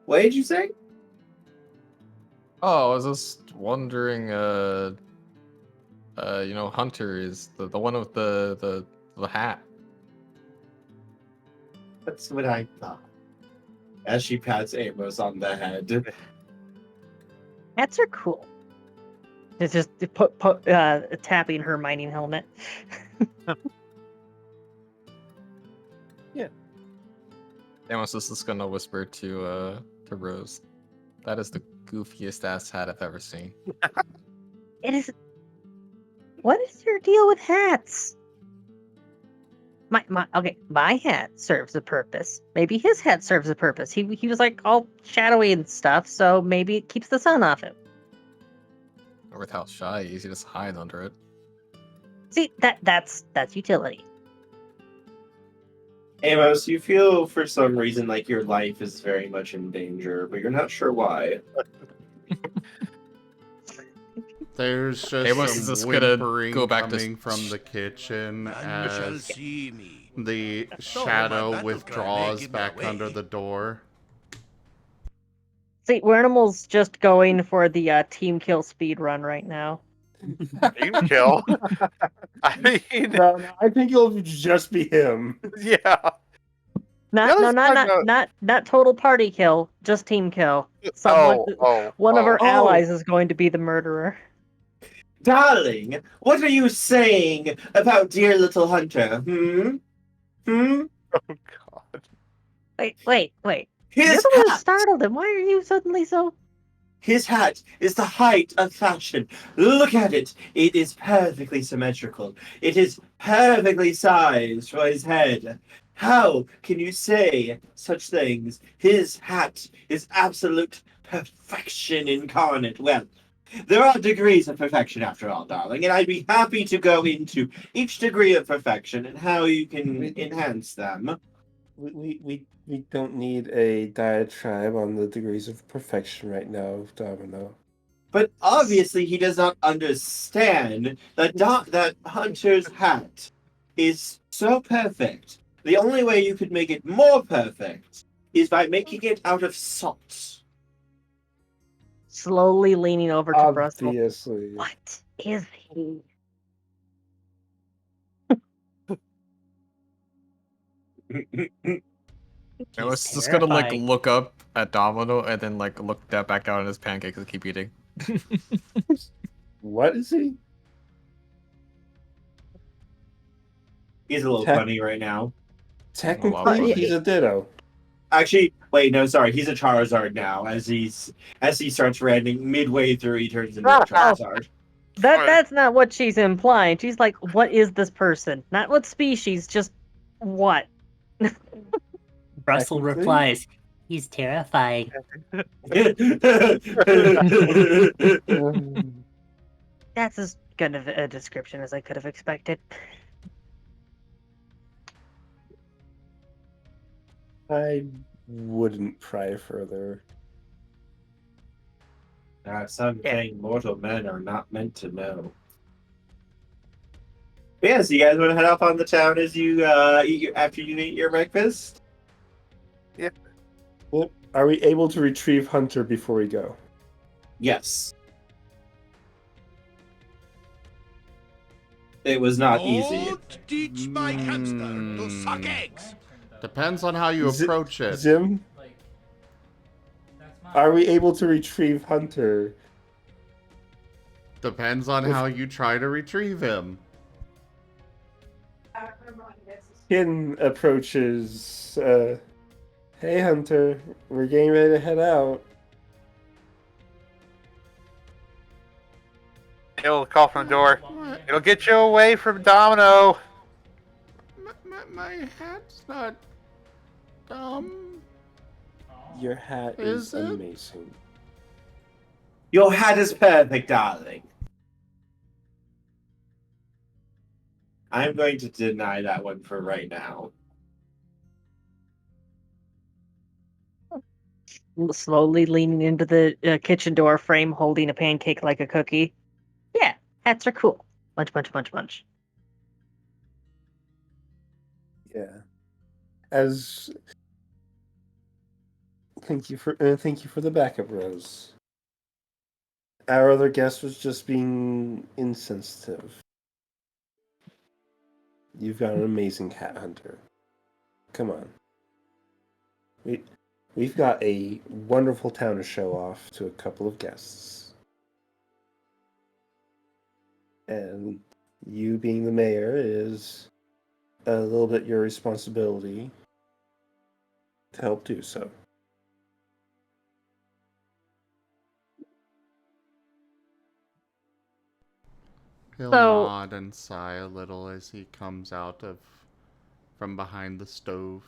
What did you say? Oh, I was just wondering, Hunter is the one with the hat. That's what I thought. As she pats Amos on the head. Hats are cool. It's just tapping her mining helmet. Amos is just gonna whisper to Rose. That is the goofiest ass hat I've ever seen. It is. What is your deal with hats? My hat serves a purpose. Maybe his hat serves a purpose. He was like all shadowy and stuff, so maybe it keeps the sun off him. Or with how shy he is, you just hide under it. See, that's utility. Amos, you feel for some reason like your life is very much in danger, but you're not sure why. There's just Amos is some just gonna whimpering go back to coming from the kitchen None shall as see me. the saw my shadow battle cry withdraws making back my under way. the door. See, Wernimal's just going for the team kill speed run right now. Team kill. I mean, No, I think it'll just be him. yeah. Not total party kill, just team kill. One of our oh. allies is going to be the murderer. Darling, what are you saying about dear little Hunter? Hmm? Oh god. Wait. You're His the one who hat! startled him. Why are you suddenly so... His hat is the height of fashion. Look at it. It is perfectly symmetrical. It is perfectly sized for his head. How can you say such things? His hat is absolute perfection incarnate. Well, there are degrees of perfection after all, darling, and I'd be happy to go into each degree of perfection and how you can enhance them. We don't need a diatribe on the degrees of perfection right now, Domino. But obviously he does not understand that Hunter's hat is so perfect. The only way you could make it more perfect is by making it out of salt. Slowly leaning over to Brussel. Obviously. What is he? I was He's just gonna terrifying. look up at Domino and then look back down at his pancakes and keep eating. What is he? He's a little funny right now. Technically, he's a Ditto. Actually, wait, no, sorry, he's a Charizard now. As he starts ranting midway through, he turns into a Charizard. That's not what she's implying. She's like, what is this person? Not what species, just what? Brussel replies, he's terrifying. That's as good of a description as I could have expected. I wouldn't pry further. That's something mortal men are not meant to know. But yeah, so you guys want to head off on the town as you after you eat your breakfast? Yep. Are we able to retrieve Hunter before we go? Yes. It was not easy. Don't teach my hamster to suck eggs. Depends on how you approach it. Zim, Like, that's my... are we able to retrieve Hunter? Depends on how you try to retrieve him. Kin approaches. Hey Hunter, we're getting ready to head out. It'll call from the door. What? It'll get you away from Domino. My hat's not dumb. Your hat Is is it? amazing. Your hat is perfect, darling. I'm going to deny that one for right now. Slowly leaning into the kitchen door frame, holding a pancake like a cookie. Yeah, hats are cool. Munch. Yeah. As thank you for the backup, Rose. Our other guest was just being insensitive. You've got an amazing hat hunter. Come on. We've got a wonderful town to show off to a couple of guests. And you being the mayor is a little bit your responsibility to help do so. He'll So- nod and sigh a little as he comes out from behind the stove.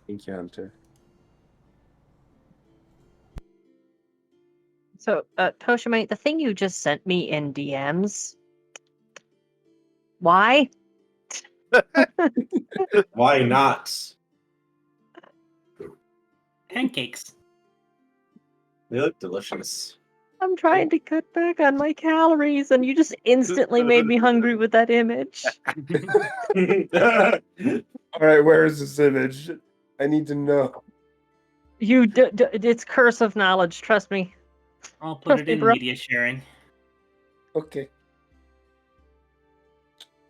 Thank you, Hunter. So, Tochemay, the thing you just sent me in DMs. Why? Why not? Pancakes. They look delicious. I'm trying to cut back on my calories, and you just instantly made me hungry with that image. All right, where is this image? I need to know. It's curse of knowledge. Trust me. I'll put Trust it me, in bro. media sharing. Okay.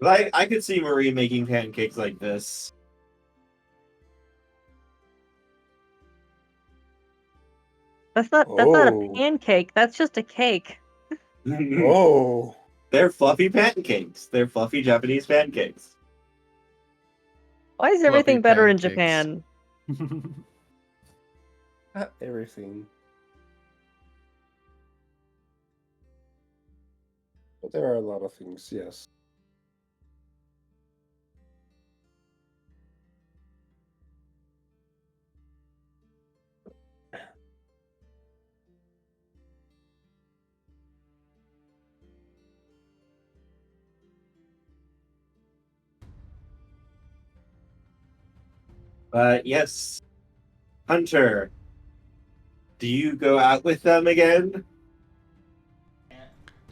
Like, I could see Marie making pancakes like this. That's not a Oh. pancake. That's just a cake. Oh. They're fluffy pancakes. They're fluffy Japanese pancakes. Why is Fluffy everything better in pancakes. Japan? Not everything. But there are a lot of things, yes. But yes, Hunter, do you go out with them again?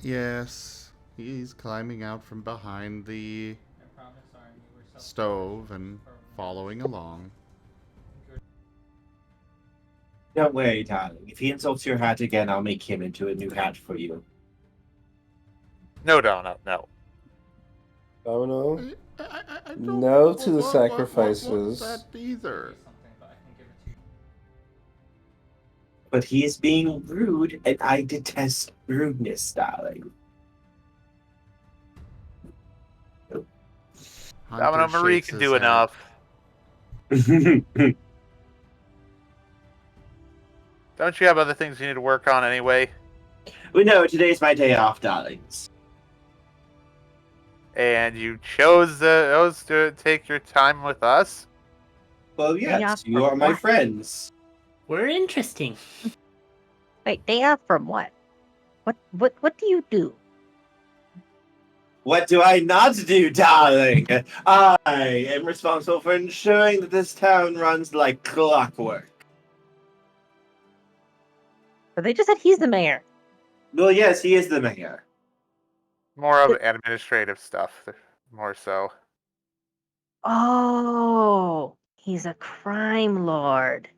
Yes, he's climbing out from behind the I promise, Arnie, we're stove and following along. Don't worry, darling. If he insults your hat again, I'll make him into a new hat for you. No, Domino, no. Domino? I No to the want sacrifices. that either. something, but I can give it to you. But he is being rude, and I detest rudeness, darling. Domino, Hunter Marie shakes can his do head. enough. We Don't you have other things you need to work on anyway? know today's my day off, darlings. And you chose to take your time with us? Well, Day yes, off you for are my what? friends. We're interesting. Wait, day off from what? What do you do? What do I not do, darling? I am responsible for ensuring that this town runs like clockwork. But they just said he's the mayor. Well, yes, he is the mayor. More of administrative stuff, more so. Oh, he's a crime lord.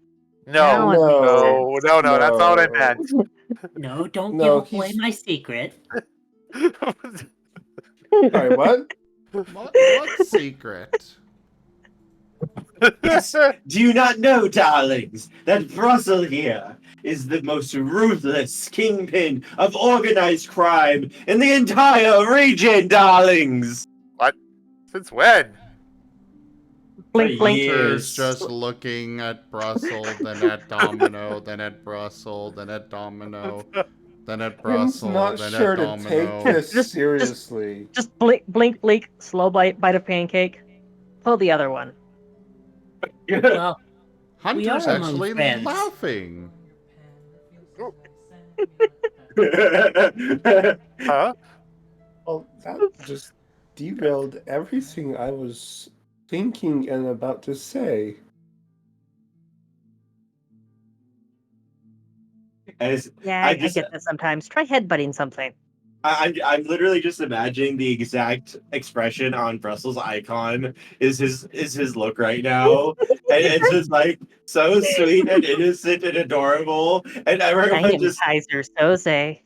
No, Now it makes no, sense. no, that's not what I No. meant. No, don't No, give away he's- my secret. Sorry, what? What secret? Yes. Do you not know, darlings, that Brussel here is the most ruthless kingpin of organized crime in the entire region, darlings? Since when? Blink, blink. Hunter's years. just looking at Brussel, then at Domino, then at Brussel, then at Domino, then at Kim's Brussel, not then sure at to take Domino. this Just- seriously. Just blink, blink, blink. Slow bite of pancake. Pull the other one. Well, we Hunter's are among actually friends. laughing. Huh? Well, that just derailed everything I was thinking and about to say. As Yeah, I I just- get that sometimes. Try headbutting something. I'm literally just imagining the exact expression on Brussels' icon is his look right now, and it's just like so sweet and innocent and adorable, and I everyone am just Kaiser Soze.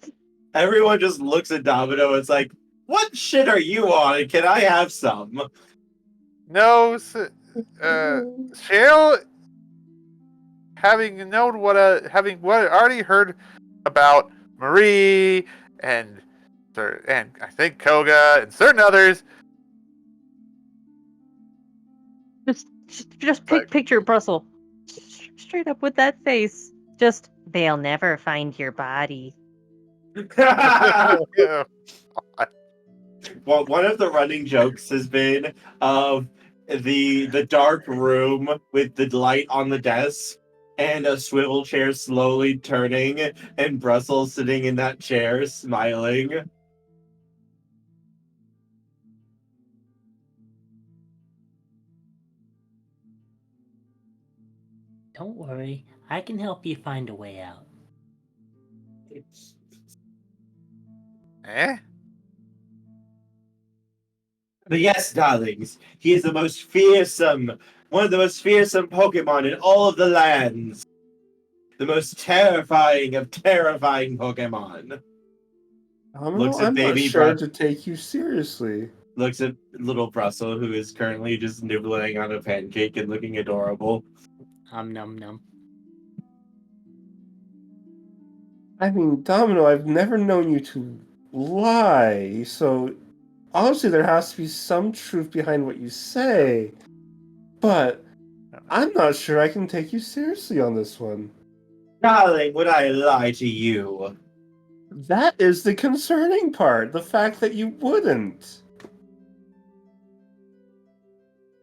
looks at Domino. It's like, what shit are you on? Can I have some? No, Shale, having known having already heard about Marie and I think Koga and certain others. Just Like- picture Brussel. Straight up with that face. Just, they'll never find your body. Yeah. Well, one of the running jokes has been of the dark room with the light on the desk and a swivel chair slowly turning and Brussels sitting in that chair smiling. Don't worry, I can help you find a way out. Eh? But yes, darlings, he is the most fearsome, one of the most fearsome Pokemon in all of the lands. The most terrifying of terrifying Pokemon. Looks at I'm not baby sure Bru- to take you seriously. Looks at little Brussel, who is currently just nibbling on a pancake and looking adorable. Num num. I mean, Domino, I've never known you to lie, so obviously there has to be some truth behind what you say. But I'm not sure I can take you seriously on this one. Darling, would I lie to you? That is the concerning part, the fact that you wouldn't.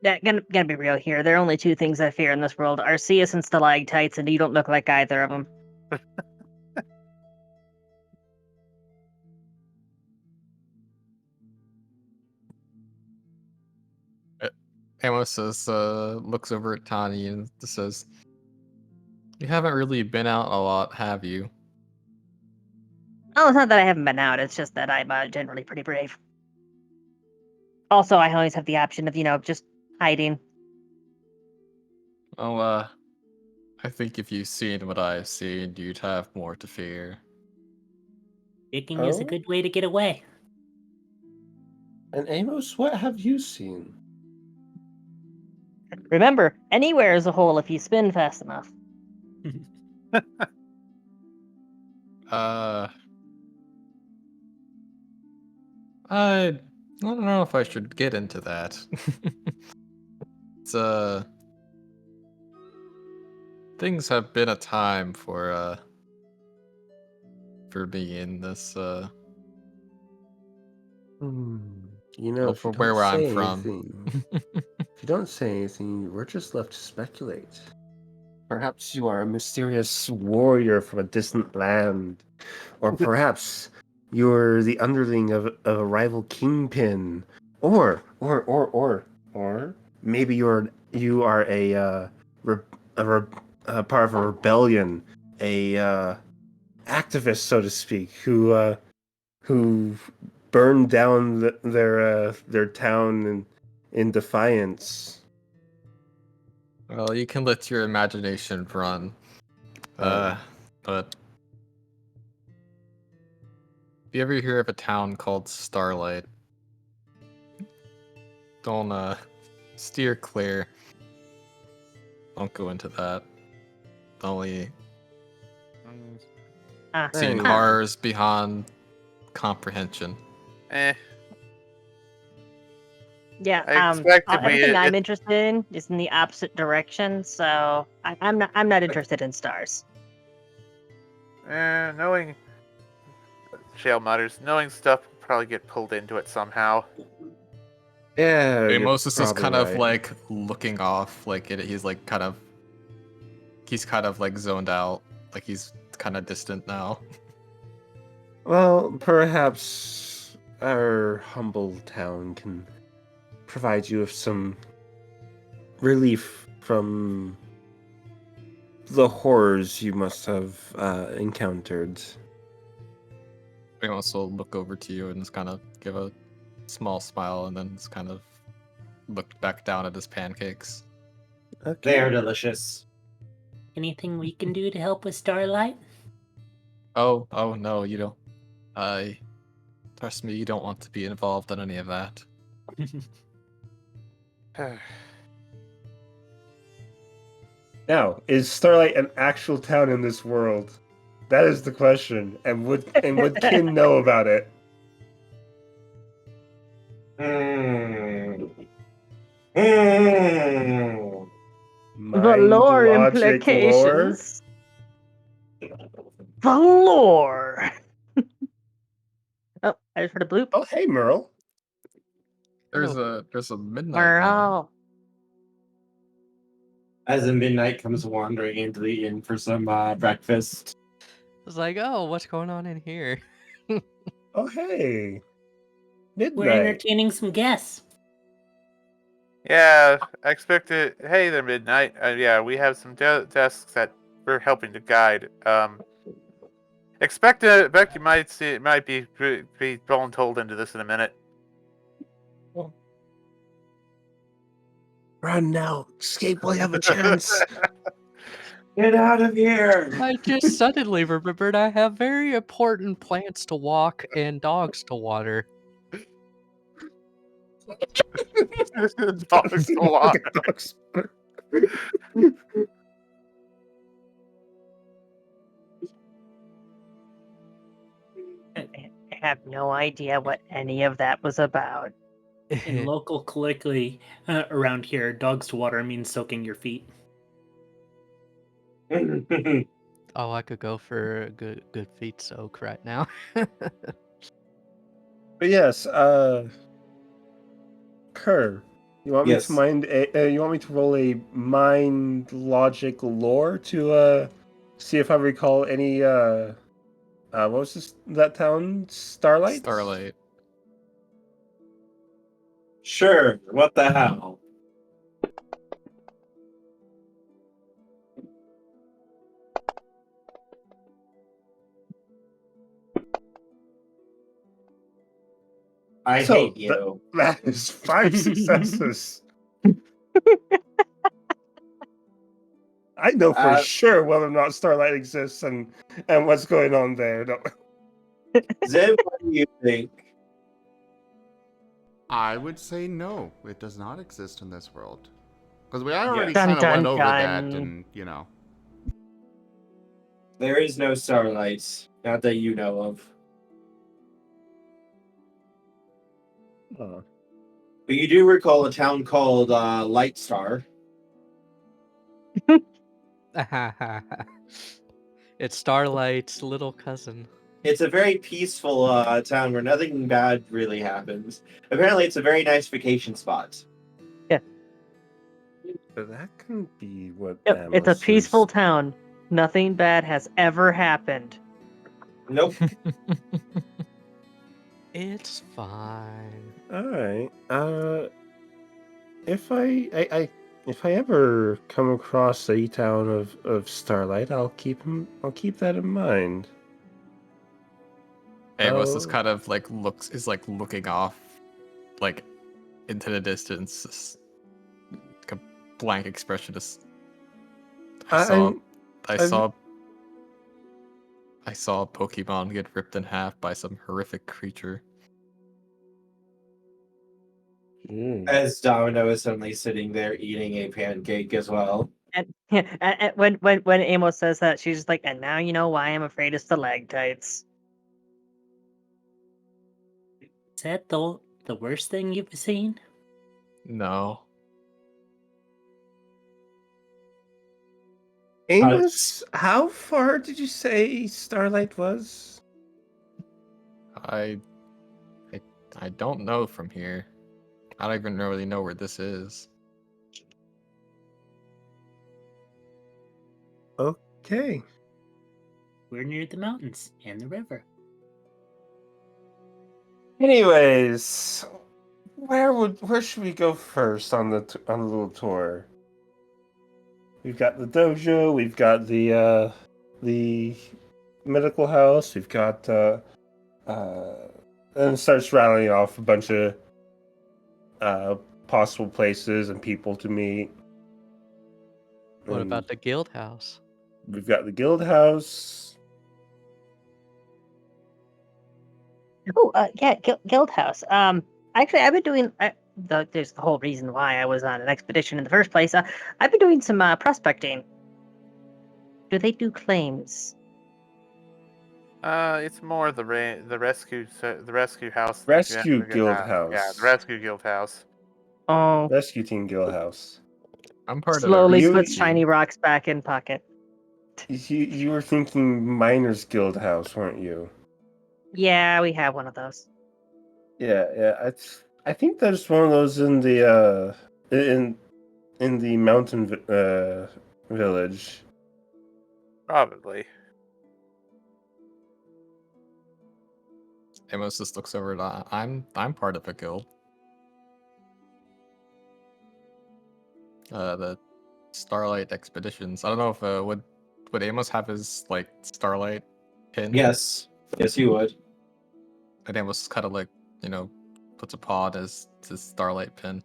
Yeah, gonna be real here. There are only two things I fear in this world: Arceus and stalactites, and you don't look like either of them. Amos says, looks over at Tani and says, "You haven't really been out a lot, have you?" Oh, it's not that I haven't been out. It's just that I'm generally pretty brave. Also, I always have the option of, just hiding. Oh, I think if you've seen what I've seen, you'd have more to fear. Picking is a Oh? good way to get away. And Amos, what have you seen? Remember, anywhere is a hole if you spin fast enough. I don't know if I should get into that. It's things have been a time for me in this You know, if for you where don't I'm say from. anything, if you don't say anything, we're just left to speculate. Perhaps you are a mysterious warrior from a distant land, or perhaps you're the underling of a rival kingpin, or maybe you are a part of a rebellion, a activist, so to speak, who burned down their town in defiance. Well, you can let your imagination run. But if you ever hear of a town called Starlight, don't steer clear. Don't go into that. Only seen Hey. horrors beyond comprehension. Eh. Yeah. I expected Everything I'm interested in is in the opposite direction, so I'm not interested in stars. Knowing Shale mutters, knowing stuff will probably get pulled into it somehow. Yeah, you're Amos is just probably kind of right. like looking off, like he's like kind of like zoned out, like he's kind of distant now. Well, perhaps our humble town can provide you with some relief from the horrors you must have encountered. Amos will look over to you and just kind of give a small smile, and then just kind of look back down at his pancakes. Okay. They are delicious. Anything we can do to help with Starlight? Oh no, you don't. Trust me, you don't want to be involved in any of that. Now, is Starlight an actual town in this world? That is the question. And would Kin know about it? Mm. The Mind, lore logic, lore? implications. The lore. Oh, I just heard a bloop. Oh, hey, Merl. There's a midnight. Merl. As the midnight comes wandering into the inn for some breakfast. I was like, oh, what's going on in here? Oh, hey. We're Midnight. entertaining some guests. Yeah, I expected. Hey there, Midnight. Yeah, we have some desks that we're helping to guide. Expect you might be voluntold into this in a minute. Run now. Escape while you have a chance. Get out of here! I just suddenly remembered I have very important plants to walk and dogs to water. Dogs a lot. I have no idea what any of that was about. In local colloquially around here, dogs to water means soaking your feet. Oh, I could go for a good feet soak right now. But yes, Kerr, you want Yes. me to you want me to roll a mind logic lore to see if I recall any what was that town? Starlight? Starlight. Sure, what the hell? I hate you. That is 5 successes. I know for sure whether or not Starlight exists and what's going on there. No. Zib, what do you think? I would say no, it does not exist in this world. Because we already Dun, kind of dun, went over that, dun. and, you know. There is no Starlight, not that you know of. Oh. But you do recall a town called Light Star. It's Starlight's little cousin. It's a very peaceful town where nothing bad really happens. Apparently, it's a very nice vacation spot. But that can be what. Yep, it's a Amos peaceful is. town. Nothing bad has ever happened. Nope. It's fine. All right. If I ever come across a town of Starlight, I'll keep that in mind. Amos Oh. just kind of like looking off, like into the distance, just, like a blank expression. Just I saw a Pokemon get ripped in half by some horrific creature. As Domino is suddenly sitting there eating a pancake as well. And when Amos says that, she's just like, and now you know why I'm afraid of stalactites. Is that the worst thing you've seen? No. Amos, how far did you say Starlight was? I don't know from here. I don't even really know where this is. Okay. We're near the mountains and the river. Anyways, where should we go first on the little tour? We've got the dojo. We've got the medical house. We've got and it starts rattling off a bunch of possible places and people to meet. What And about the guild house? we've got the guild house. Oh, yeah, guild house. Actually, I've been doing. There's the whole reason why I was on an expedition in the first place. I've been doing some prospecting. Do they do claims? It's more the rescue house. Rescue guild Yeah, house. the rescue guild house. Oh, Rescue team guild house. I'm part slowly of a puts team. shiny rocks back in pocket. You were thinking miners guild house, weren't you? Yeah, we have one of those. Yeah. I think there's one of those in the in the mountain village. Probably. Amos just looks over at I'm part of a guild. The Starlight Expeditions. I don't know if would Amos have his like Starlight pin? Yes, you would. And Amos kind of like, puts a paw on his Starlight pin.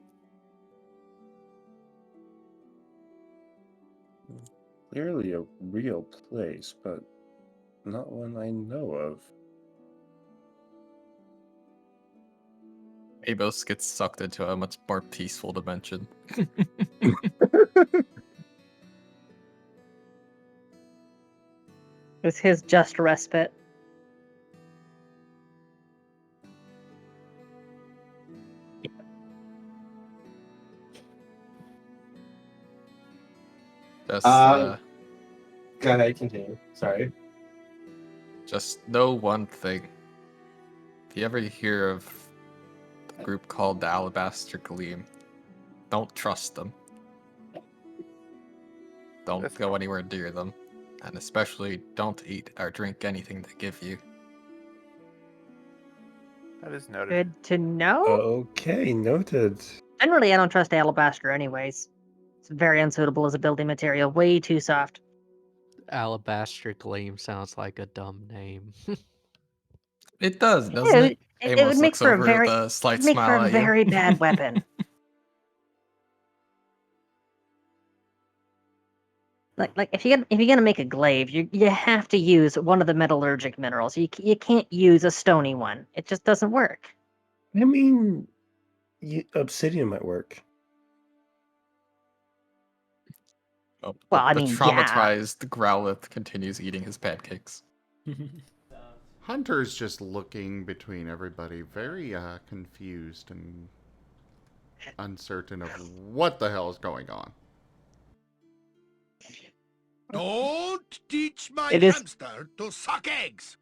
Clearly a real place, but not one I know of. Amos gets sucked into a much more peaceful dimension. It's his just respite. Just Go ahead, continue. Sorry. just know one thing. If you ever hear of a group called the Alabaster Gleam, don't trust them. Don't go anywhere near them. And especially don't eat or drink anything they give you. That is noted. Good to know. Okay, noted. Generally, I don't trust alabaster anyways. It's very unsuitable as a building material. Way too soft. Alabaster Gleam sounds like a dumb name. It does, doesn't it? It Amos would make looks for a over very, with a slight it'd make for smile a at you. very bad weapon. Like if you're gonna make a glaive, you have to use one of the metallurgic minerals. You can't use a stony one. It just doesn't work. I mean, obsidian might work. Oh, Well, I the mean, yeah. traumatized Growlith continues eating his pancakes. Hunter's just looking between everybody, very confused and uncertain of what the hell is going on. Don't teach my It is- hamster to suck eggs.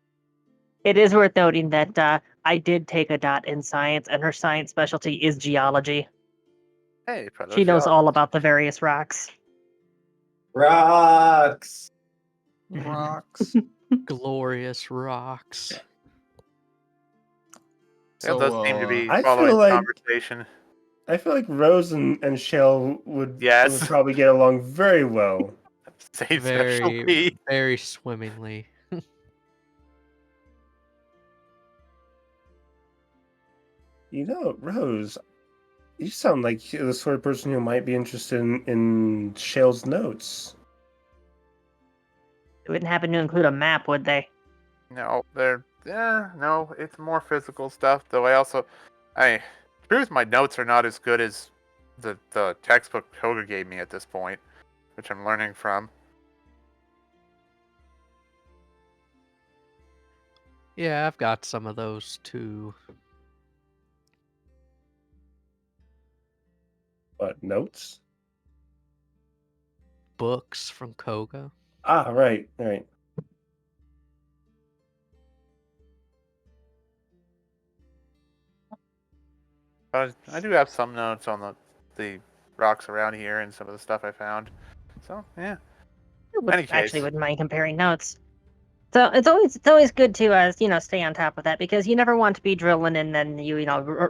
It is worth noting that I did take a dot in science, and her science specialty is geology. Hey, She knows all about the various rocks. Rocks. Rocks. Glorious rocks. It does seem to be I following feel the like conversation. I feel like Rose and Shell would Yes. probably get along very well. Same Very, specialty. very swimmingly. You know, Rose, you sound like the sort of person who might be interested in Shell's notes. They wouldn't happen to include a map, would they? No, no, it's more physical stuff. Though truth, my notes are not as good as the textbook Toga gave me at this point, which I'm learning from. Yeah, I've got some of those too. What, notes? Books from Koga. Ah, right, right. I do have some notes on the rocks around here and some of the stuff I found. So yeah. Any case. Actually wouldn't mind comparing notes. So it's always good to stay on top of that, because you never want to be drilling and then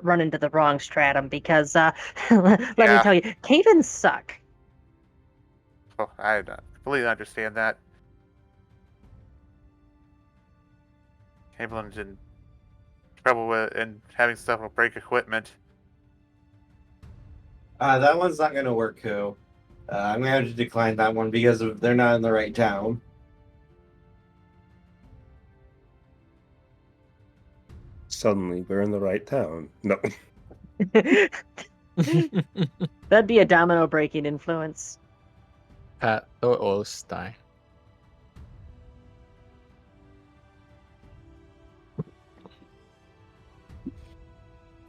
run into the wrong stratum, because let me Yeah. tell you, cave-ins suck. Oh, I completely understand that. Cablin's in trouble with and having stuff will break equipment. That one's not gonna work, Koo. I'm gonna have to decline that one because they're not in the right town. Suddenly, we're in the right town. No. That'd be a domino breaking influence. Pat o style.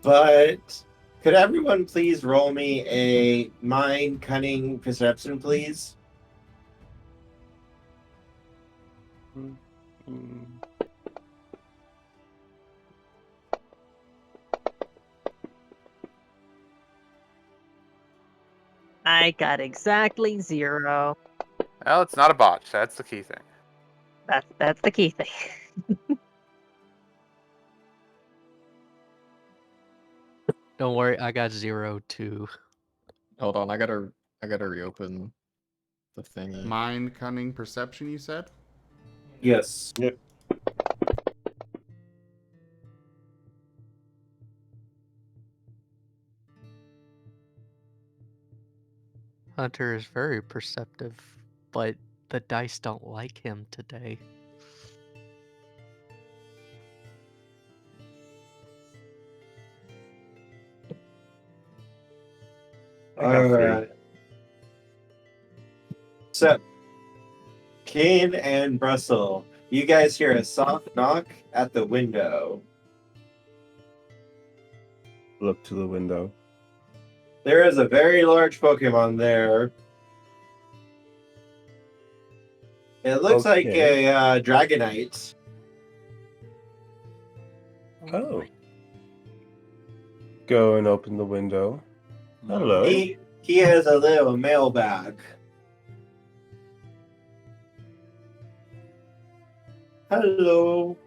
But could everyone please roll me a mind cunning perception, please? I got exactly 0. Well, it's not a botch. That's the key thing. That's the key thing. Don't worry, I got 0 too. Hold on, I gotta reopen the thingy. Mind, cunning, perception, you said? Yes. Yep. Hunter is very perceptive, but the dice don't like him today. I got 3. Alright. So, Kane and Brussel, you guys hear a soft knock at the window. Look to the window. There is a very large Pokemon there. It looks like Okay. a Dragonite. Oh. Go and open the window. Hello. He has a little mailbag. Hello.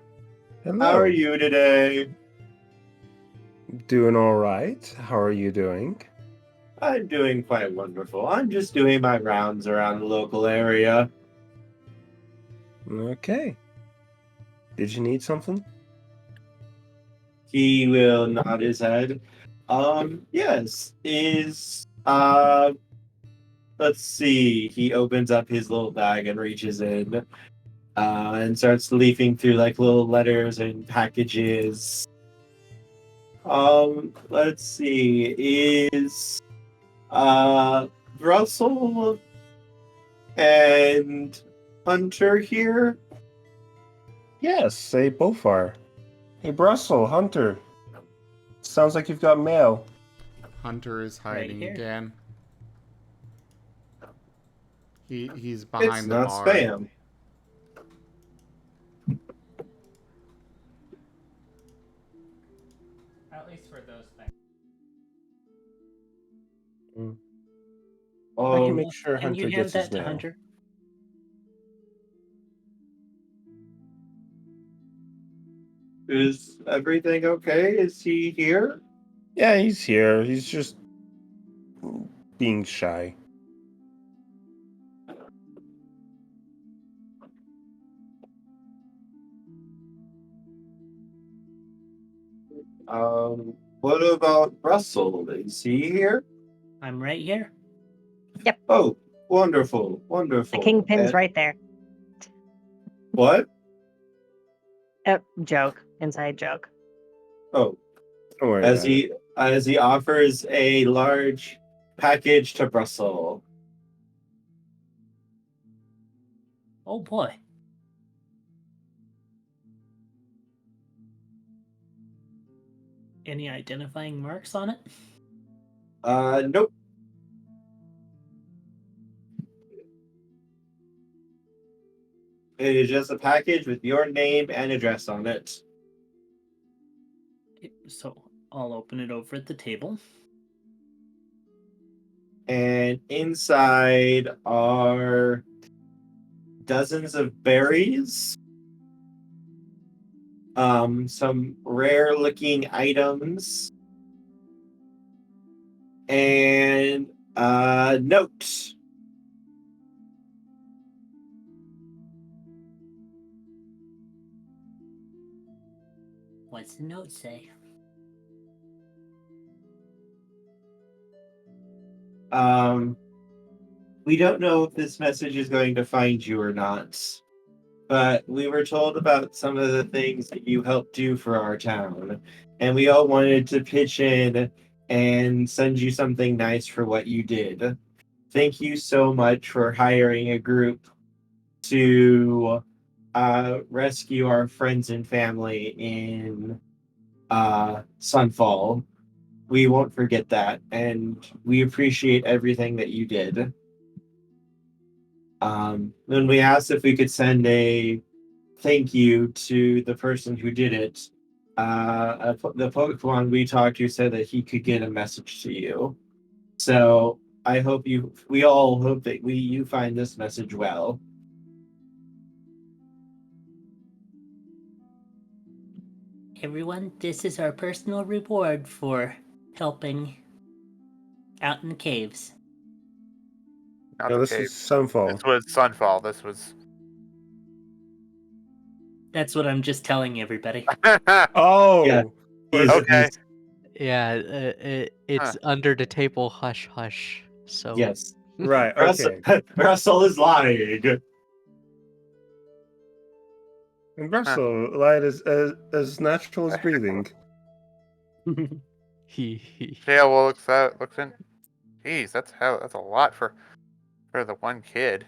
Hello. How are you today? Doing all right. How are you doing? I'm doing quite wonderful. I'm just doing my rounds around the local area. Okay. Did you need something? He will nod his head. Yes. Let's see. He opens up his little bag and reaches in, and starts leafing through like little letters and packages. Let's see. Is Brussel and Hunter here? Yes, they both are. Hey, Brussel, Hunter. Sounds like you've got mail. Hunter is Right hiding here. again. He's behind It's the not bar. spam. At least for those things. I can Um, make sure Can you Hunter hand gets his that to mail. Hunter? is everything okay? Is he here? Yeah, he's here. He's just being shy. What about Russell? Is he here? I'm right here. Oh, wonderful, The wonderful. kingpin's And- right there. What? Joke. Inside joke. Oh, Don't worry as about it. he offers a large package to Brussel. Oh boy. Any identifying marks on it? Nope. It is just a package with your name and address on it. So I'll open it over at the table. And inside are dozens of berries, some rare looking items, and a note. What's the note say? We don't know if this message is going to find you or not, but we were told about some of the things that you helped do for our town, and we all wanted to pitch in and send you something nice for what you did. Thank you so much for hiring a group to rescue our friends and family in Sunfall. We won't forget that, and we appreciate everything that you did. When we asked if we could send a thank you to the person who did it, the Pokemon we talked to said that he could get a message to you. So I hope we all hope that you find this message well. Everyone, this is our personal reward for helping out in the caves. Not No, the this cave. is Sunfall. This was Sunfall. This was. That's what I'm just telling everybody. Oh, Yeah. Okay. Yeah, it's under the table, hush hush. So Yes. right. Okay. Russell is lying. And Brussel, light as natural as breathing. Yeah, well, looks in. Jeez, that's a lot for the one kid.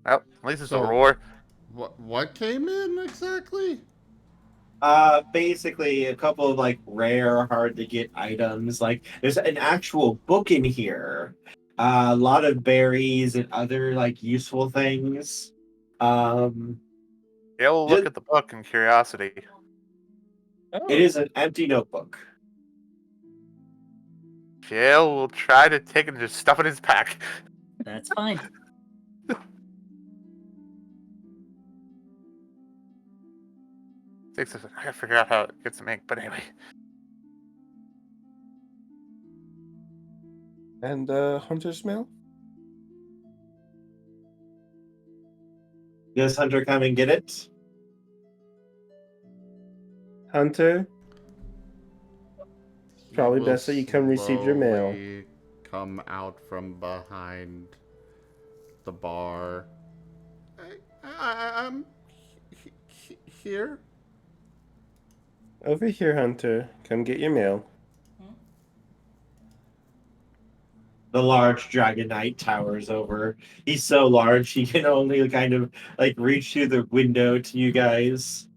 Well, at least it's a So- roar. What came in exactly? Basically a couple of like rare, hard to get items. Like there's an actual book in here. A lot of berries and other like useful things. Yeah, we'll look at the book in curiosity. It is an empty notebook. Yeah, we'll try to take it and just stuff it in his pack. That's fine. I gotta figure out how it gets some ink, but anyway. And Hunter's mail? Does Hunter come and get it? Hunter? Probably He best that you come receive your mail. slowly come out from behind the bar. I'm here. Over here, Hunter. Come get your mail. The large Dragon Knight towers over. He's so large he can only kind of like reach through the window to you guys.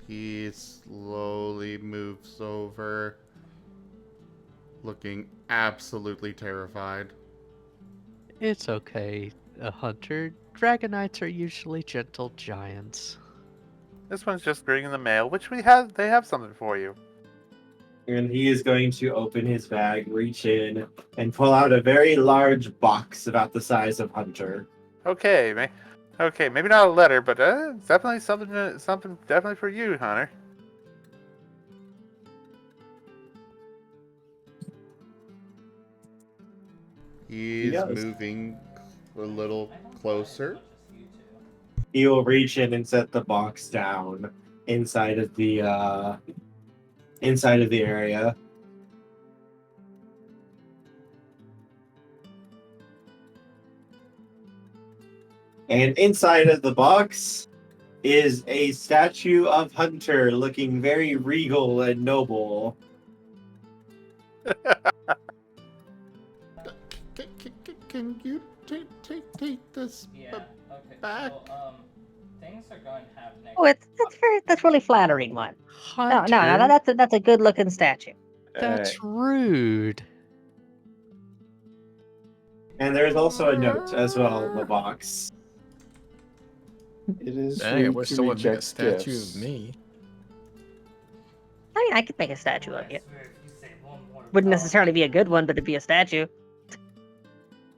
He slowly moves over, looking absolutely terrified. it's okay, Hunter. Dragonites are usually gentle giants. This one's just bringing the mail, which they have something for you. And he is going to open his bag, reach in, and pull out a very large box about the size of Hunter. Okay, maybe not a letter, but it's definitely something definitely for you, Hunter. He's Yes. moving a little closer. He will reach in and set the box down inside of the area. And inside of the box is a statue of Hunter looking very regal and noble. Can you take this Yeah. Okay. back? So, things are going happening. Oh, that's really flattering one. No, Hunter, that's a good looking statue. That's rude. And there's also a note as well in the box. It is Dang, I rude wish to someone made a reject statue gifts. of me. I mean, I could make a statue of you. swear, if you say one more Wouldn't time- necessarily be a good one, but it'd be a statue.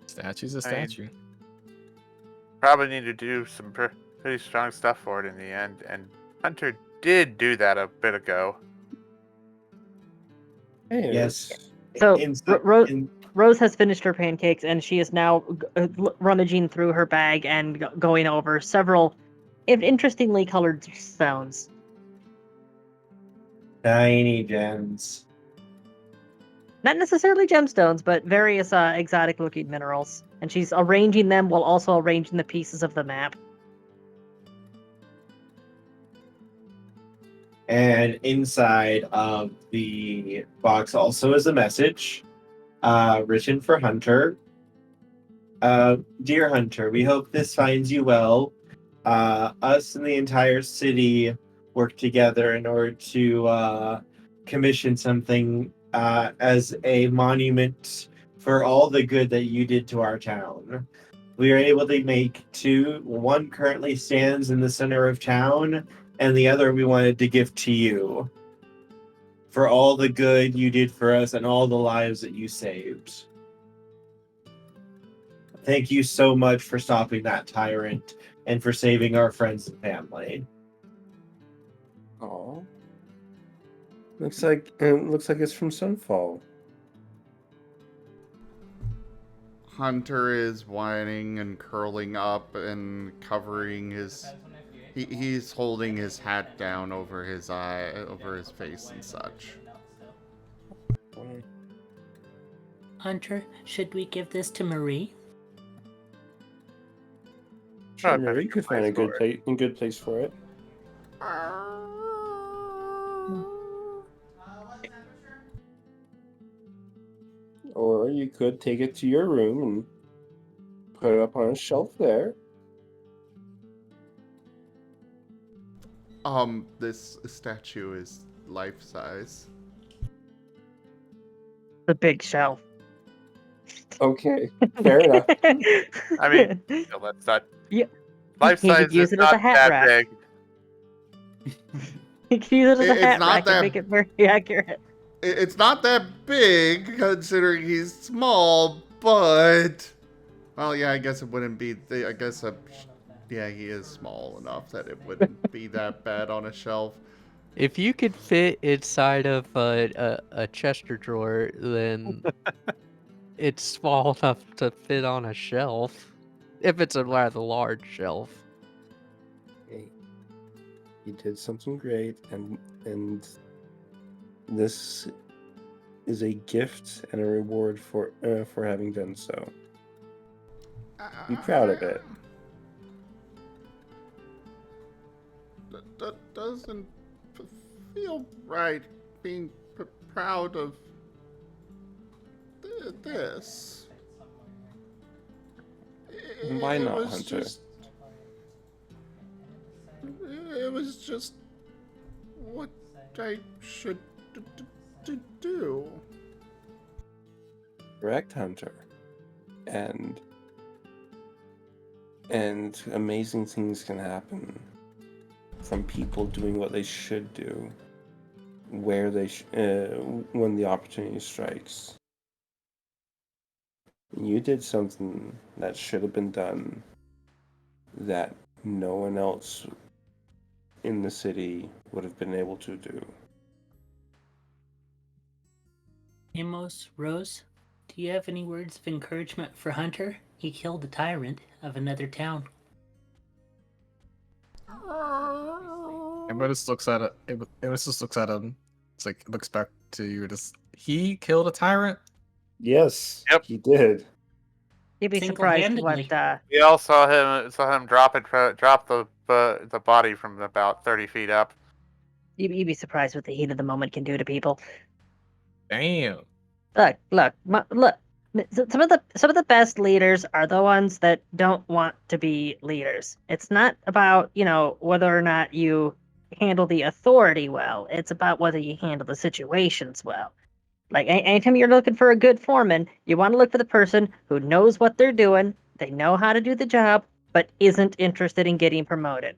Statue's a I mean- statue. Probably need to do some pretty strong stuff for it in the end, and Hunter did do that a bit ago. Hey, Yes. So, In- Rose has finished her pancakes, and she is now rummaging through her bag and going over several interestingly colored stones. Tiny gems. Not necessarily gemstones, but various exotic-looking minerals. And she's arranging them while also arranging the pieces of the map. And inside of the box also is a message written for Hunter. Dear Hunter, we hope this finds you well. Us and the entire city work together in order to commission something as a monument for all the good that you did to our town. We are able to make two. One currently stands in the center of town, and the other we wanted to give to you for all the good you did for us and all the lives that you saved. Thank you so much for stopping that tyrant and for saving our friends and family. Oh. Looks like it's from Sunfall. Hunter is whining and curling up and covering his. He's holding his hat down over his eye, over his face and such. Hunter, should we give this to Marie? Sure, Probably Mary could find a good place for it. Or you could take it to your room and put it up on a shelf there. This statue is life-size. The big shelf. Okay, fair enough. I mean, let's not. Yeah. Life He could size use is it as a not hat that rack. big. You can use it as a It's hat not rack that- and make it very accurate. It's not that big considering he's small, but well, yeah, I guess it wouldn't be. Yeah, he is small enough that it wouldn't be that bad on a shelf. If you could fit inside of a Chester drawer, then it's small enough to fit on a shelf. If it's a rather large shelf. Hey, you did something great, and this is a gift and a reward for having done so. Be proud of it. That doesn't feel right. Being proud of this. Why It not, was Hunter? It was just what I should do. Correct, Hunter. And amazing things can happen from people doing what they should do, where they when the opportunity strikes. You did something that should have been done that no one else in the city would have been able to do. Amos, Rose, do you have any words of encouragement for Hunter? He killed a tyrant of another town. Amos looks at it. Amos just looks at him. It's like looks back to you. Just he killed a tyrant. Yes, Yep. he did. You'd be surprised Single-handedly. what We all saw him drop the body from about 30 feet up. you'd be surprised what the heat of the moment can do to people. Damn. Look. Some of the best leaders are the ones that don't want to be leaders. It's not about, whether or not you handle the authority well. It's about whether you handle the situations well. Like anytime you're looking for a good foreman, you want to look for the person who knows what they're doing, they know how to do the job, but isn't interested in getting promoted.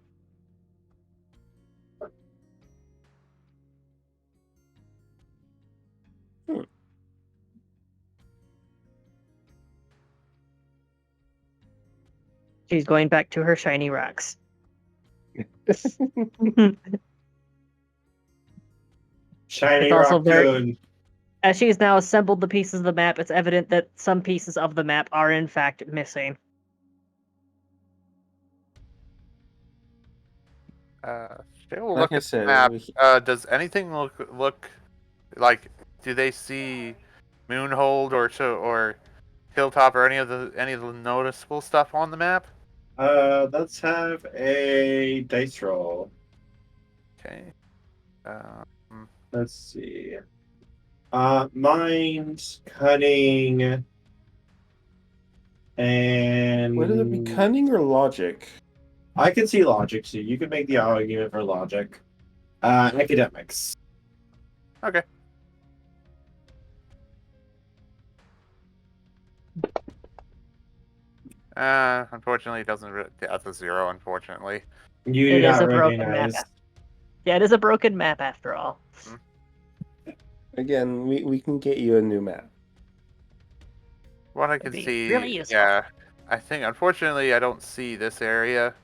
She's going back to her shiny rocks. Shiny It's also raccoon. As she's now assembled the pieces of the map, it's evident that some pieces of the map are in fact missing. She'll Like look I at the said, map. Does anything look like? Do they see Moonhold or Hilltop or any of the noticeable stuff on the map? Let's have a dice roll. Okay. Let's see. Mind, cunning, and Would it be cunning or logic? I can see logic too. You can make the argument for logic. Academics. Okay. Unfortunately, it doesn't. That's a 0. Unfortunately. You It do is not a broken map. recognize. Yeah, it is a broken map after all. Again, we can get you a new map. What I can That'd be see, really useful. yeah. I think, unfortunately, I don't see this area.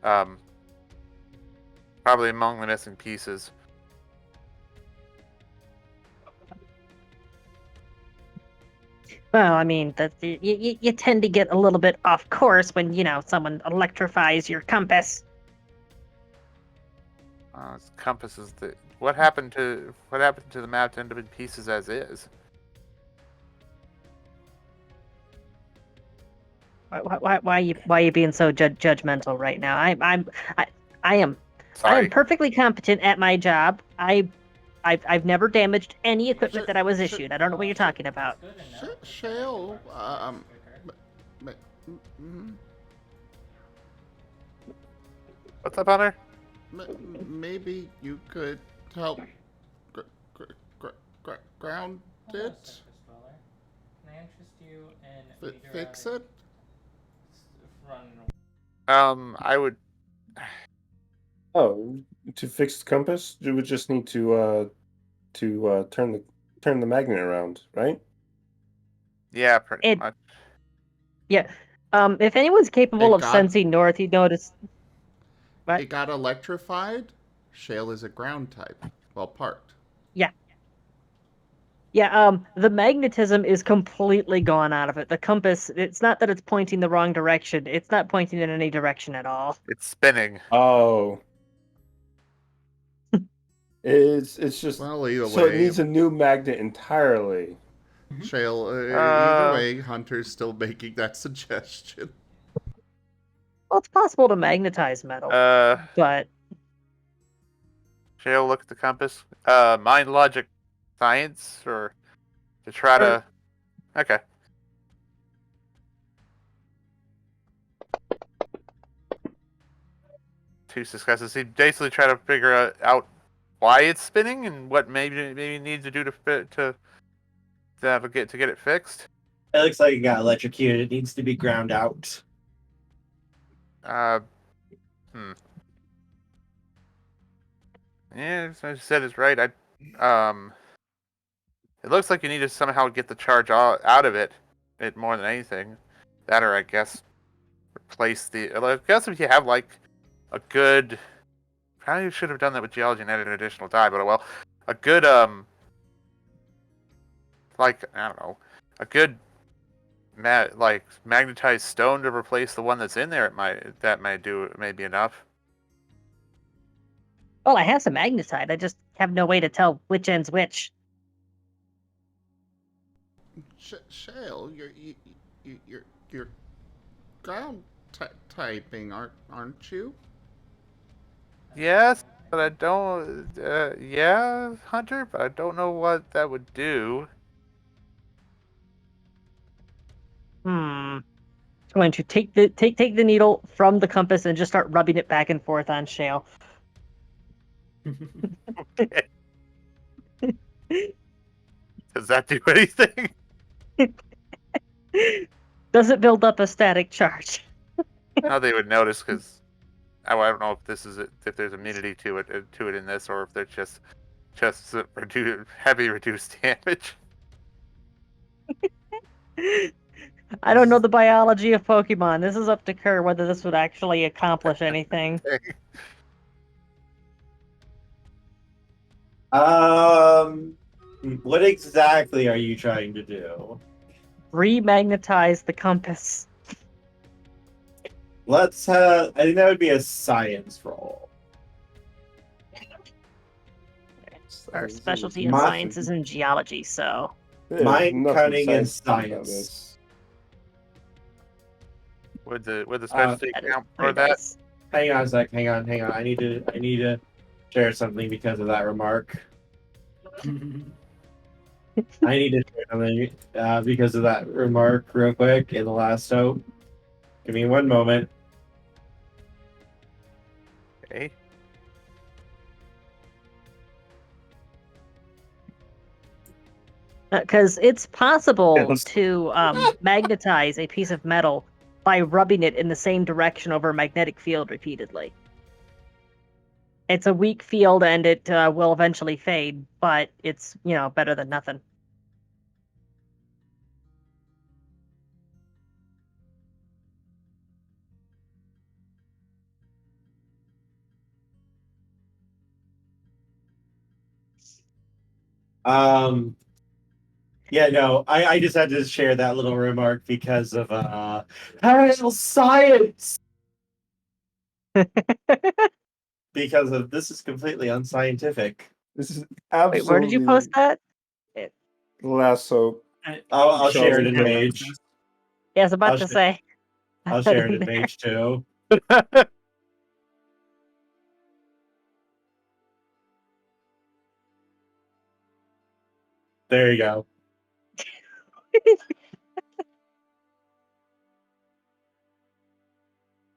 Probably among the missing pieces. Well, I mean, you tend to get a little bit off course when, someone electrifies your compass. This compass is the. What happened to the map to end up in pieces as is? Why are you being so judgmental right now? I am Sorry. perfectly competent at my job. I've never damaged any equipment that I was issued. I don't know what you're talking about. Shale, What's up, Hunter? maybe you could help ground Hello, it? surface dweller. Can I interest you in Fix it? Run I would. Oh, to fix the compass, you would just need to turn the magnet around, right? Yeah, pretty It- much. Yeah. If anyone's capable It of got- sensing north, you'd notice. What? It got electrified. Shale is a ground type. Well, parked. Yeah, the magnetism is completely gone out of it. The compass, it's not that it's pointing the wrong direction. It's not pointing in any direction at all. It's spinning. Oh. It's just Well, either so way, it needs a new magnet entirely. Shale. Either way, Hunter's still making that suggestion. Well, it's possible to magnetize metal, but Shale, look at the compass. Mind, logic, science, or to try to. Okay. Two successes. He basically try to figure out why it's spinning and what maybe needs to do to get it fixed. It looks like it got electrocuted. It needs to be ground out. Yeah, as I said, is right. It looks like you need to somehow get the charge out of it more than anything. That, or I guess replace the. I guess if you have like a good, probably should have done that with geology and added an additional die, but well, a good like I don't know, a good magnetized stone to replace the one that's in there. May be enough. well, I have some magnetite. I just have no way to tell which end's which. Shale, you're ground typing, aren't you? Yes, but I don't. Yeah, Hunter, but I don't know what that would do. Going to take the needle from the compass and just start rubbing it back and forth on Shale. Does that do anything? Does it build up a static charge? Now they would notice because I don't know if this is if there's immunity to it in this, or if they're just heavy reduced damage. I don't know the biology of Pokemon. This is up to Kerr whether this would actually accomplish anything. What exactly are you trying to do? Remagnetize the compass. Let's I think that would be a science roll. Our specialty in My- science is in geology, so Mind, nothing cunning, and scientific about science. this. Would the specialty that is count 3 for that? dice. Hang on a sec. Hang on. I need to share something because of that remark. I need to share something because of that remark real quick in the last hope. Give me one moment. Okay. Because it's possible Yes. to magnetize a piece of metal by rubbing it in the same direction over a magnetic field repeatedly. It's a weak field and it will eventually fade, but it's, better than nothing. Yeah, no, I just had to share that little remark because of parallel science. Because of this is completely unscientific. This is Wait, absolutely where did you post that? last hope. I'll share it in Yeah. Mage. Yeah, I was about I'll to sh- say. I'll share it in Mage too. There you go.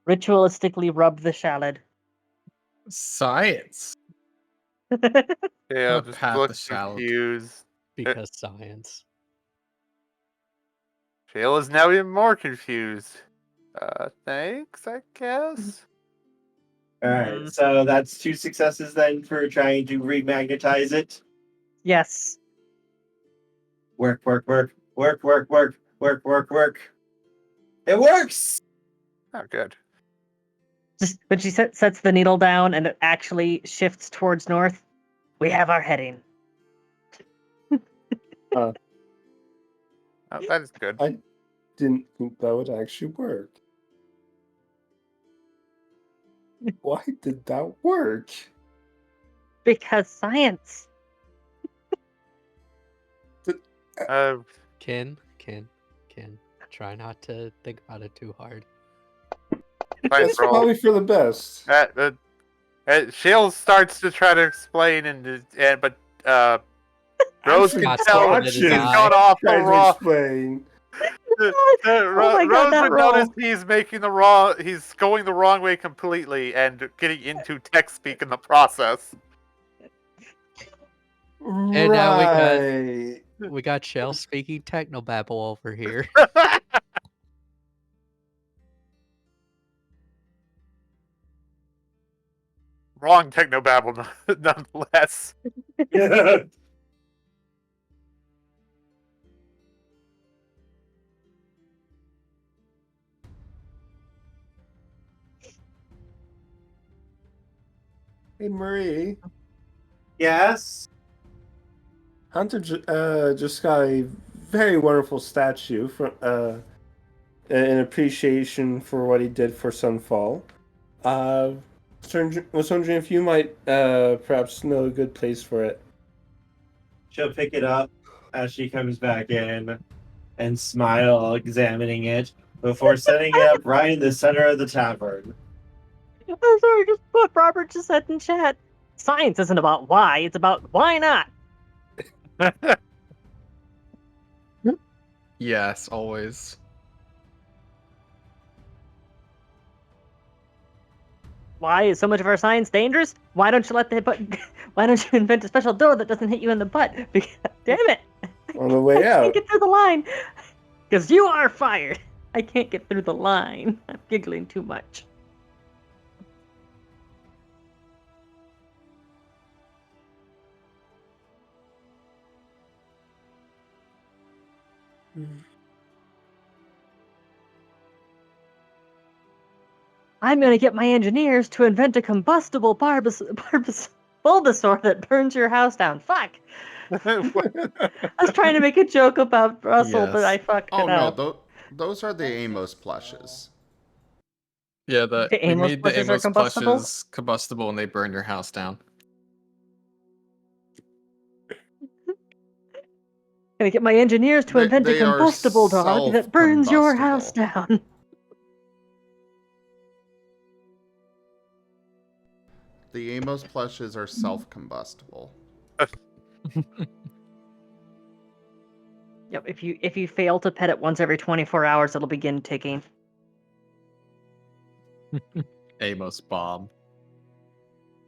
Ritualistically rub the shallot. Science. Yeah, I'll just pat the look shallot. confused. Because science. Shale is now even more confused. Thanks, I guess. All right, so that's 2 successes then for trying to remagnetize it. Yes. Work. It works. Oh, good. Just when she sets the needle down and it actually shifts towards north, we have our heading. Oh, that is good. I didn't think that would actually work. Why did that work? Because science. Ken. Try not to think about it too hard. That's probably for the best. Shale starts to try to explain, but Rose can Scott's tell looking at he's his gone eye. off the Trying to wrong. explain. Oh my God, Rose that would roll. notice he's going the wrong way completely and getting into tech speak in the process. And now Right. we got Shell speaking technobabble over here. Wrong technobabble, nonetheless. Hey, Marie. Yes. Hunter just got a very wonderful statue for in appreciation for what he did for Sunfall. Was wondering if you might perhaps know a good place for it. She'll pick it up as she comes back in and smile, examining it before setting it up right in the center of the tavern. I'm sorry, just what Robert just said in chat. Science isn't about why, it's about why not. Yes, always. Why is so much of our science dangerous? Why don't you why don't you invent a special door that doesn't hit you in the butt? Damn it! On the way I can't out. get through the line. Because you are fired. I can't get through the line. I'm giggling too much. I'm going to get my engineers to invent a combustible Bulbasaur that burns your house down. Fuck! I was trying to make a joke about Brussel, but I fucked Oh it no, up. those are the Amos plushes. Yeah, The we Amos made the plushes are Amos combustible? plushes combustible and they burn your house down. Gonna get my engineers to invent a They are combustible dog that burns your house self-combustible. down. The Amos plushes are self-combustible. Yep, if you fail to pet it once every 24 hours, it'll begin ticking. Amos bomb.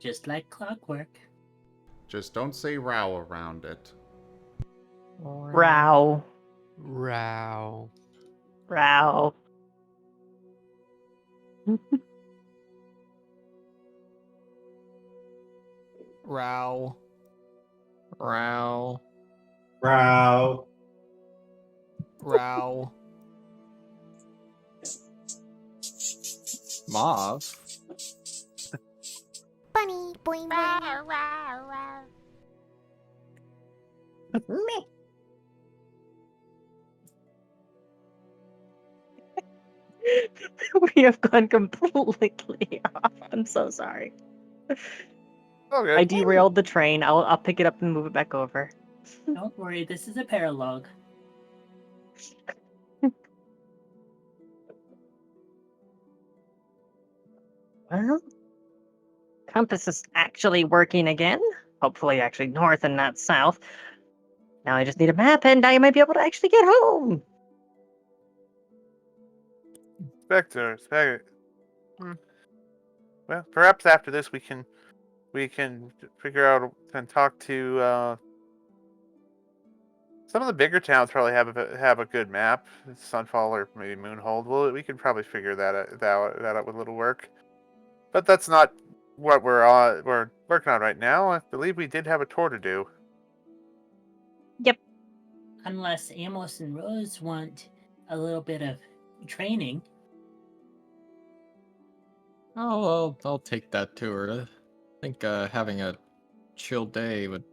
Just like clockwork. Just don't say RAOW around it. RAOW. RAOW. RAOW. RAOW. RAOW. RAOW. RAOW. Mauve. Bunny, boing, boing. We have gone completely off. I'm so sorry. Okay. I derailed the train. I'll pick it up and move it back over. Don't worry, this is a paralogue. Well, compass is actually working again. Hopefully, actually north and not south. Now I just need a map, and I might be able to actually get home. Spectre. Well, perhaps after this we can figure out and talk to some of the bigger towns. Probably have a good map. Sunfall or maybe Moonhold. Well, we could probably figure that out with a little work. But that's not what we're working on right now. I believe we did have a tour to do. Yep. Unless Amos and Rose want a little bit of training. Oh, I'll take that tour. I think having a chill day would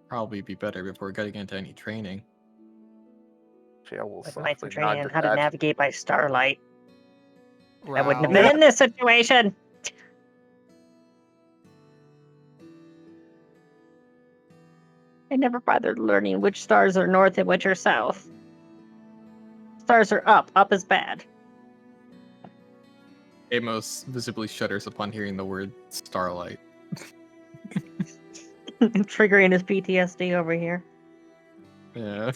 probably be better before getting into any training. Yeah, we'll With my softly training nod on to how to that. navigate by starlight. I wouldn't have RAOW. been in this situation. I never bothered learning which stars are north and which are south. Stars are up. Up is bad. Amos visibly shudders upon hearing the word starlight. Triggering his PTSD over here. Yeah.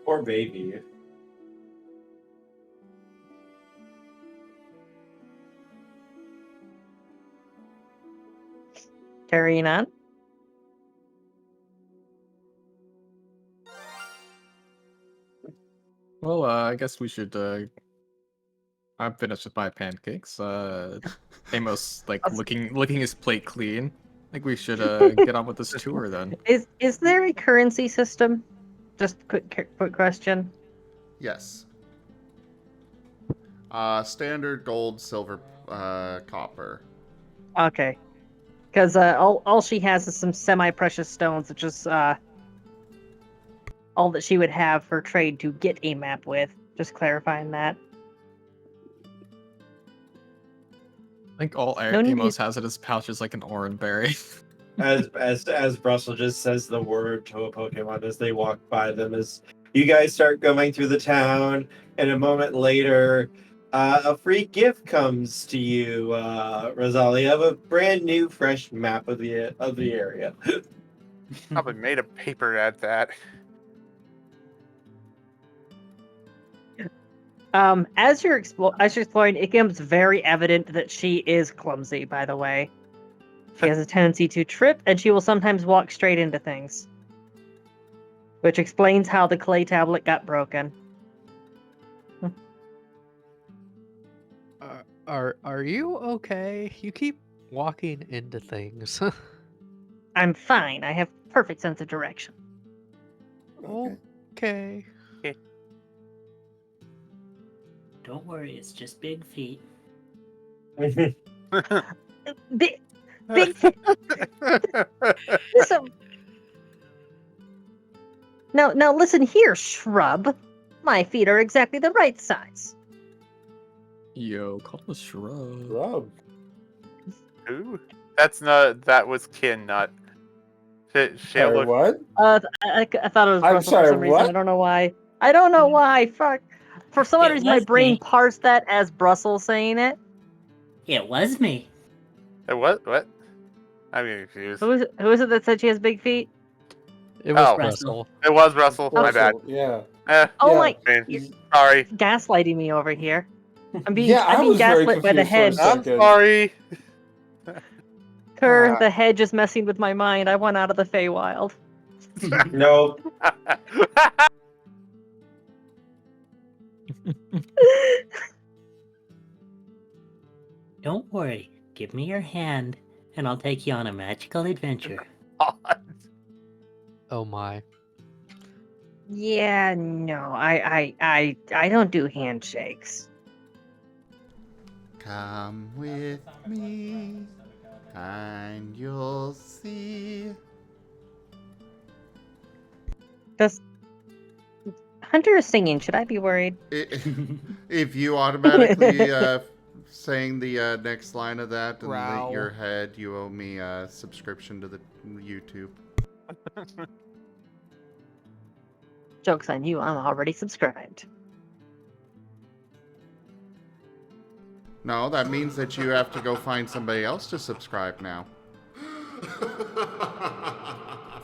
Poor baby. Carrying on. Well, I guess we should. I'm finished with my pancakes. Amos licking his plate clean. I think we should get on with this tour then. Is there a currency system? Just quick question. Yes. Standard gold, silver, copper. Okay. Because all she has is some semi-precious stones, which is all that she would have for trade to get a map with. Just clarifying that. I think all No need Amos to- has in his pouch is like an orange berry. As Brussel just says the word to a Pokemon as they walk by them, as you guys start going through the town, and a moment later, a free gift comes to you, Rosalia, of a brand new, fresh map of the area. Probably made of paper at that. As you're exploring, it becomes very evident that she is clumsy. By the way, she has a tendency to trip, and she will sometimes walk straight into things, which explains how the clay tablet got broken. Are you okay? You keep walking into things. I'm fine. I have perfect sense of direction. Okay. Don't worry, it's just big feet. Big listen. Now listen here, shrub. My feet are exactly the right size. Yo, call us shrub. Rob. Who? That was Kin, not. Sorry, what? I thought it was I'm Brussel sorry, for some reason. what? I don't know why. I don't know why. Fuck. For some odd It reason, my was brain me. parsed that as Brussel saying it. It was me. What? I'm confused. Who is it that said she has big feet? It was Oh. Russell. It was Russell. My bad. Russell, yeah. Oh Yeah. my! Man, You're sorry. gaslighting me over here. I'm being Yeah, I I'm being was very gaslit by the confused for a head. I'm second. sorry. The head just messing with my mind. I want out of the Feywild. No. Don't worry. Give me your hand, and I'll take you on a magical adventure. Oh my. Yeah, no, I don't do handshakes. Come with me, and you'll see. Does Hunter is singing? Should I be worried? If you automatically saying the next line of that and RAOW. your head, you owe me a subscription to the YouTube. Joke's on you. I'm already subscribed. No, that means that you have to go find somebody else to subscribe now.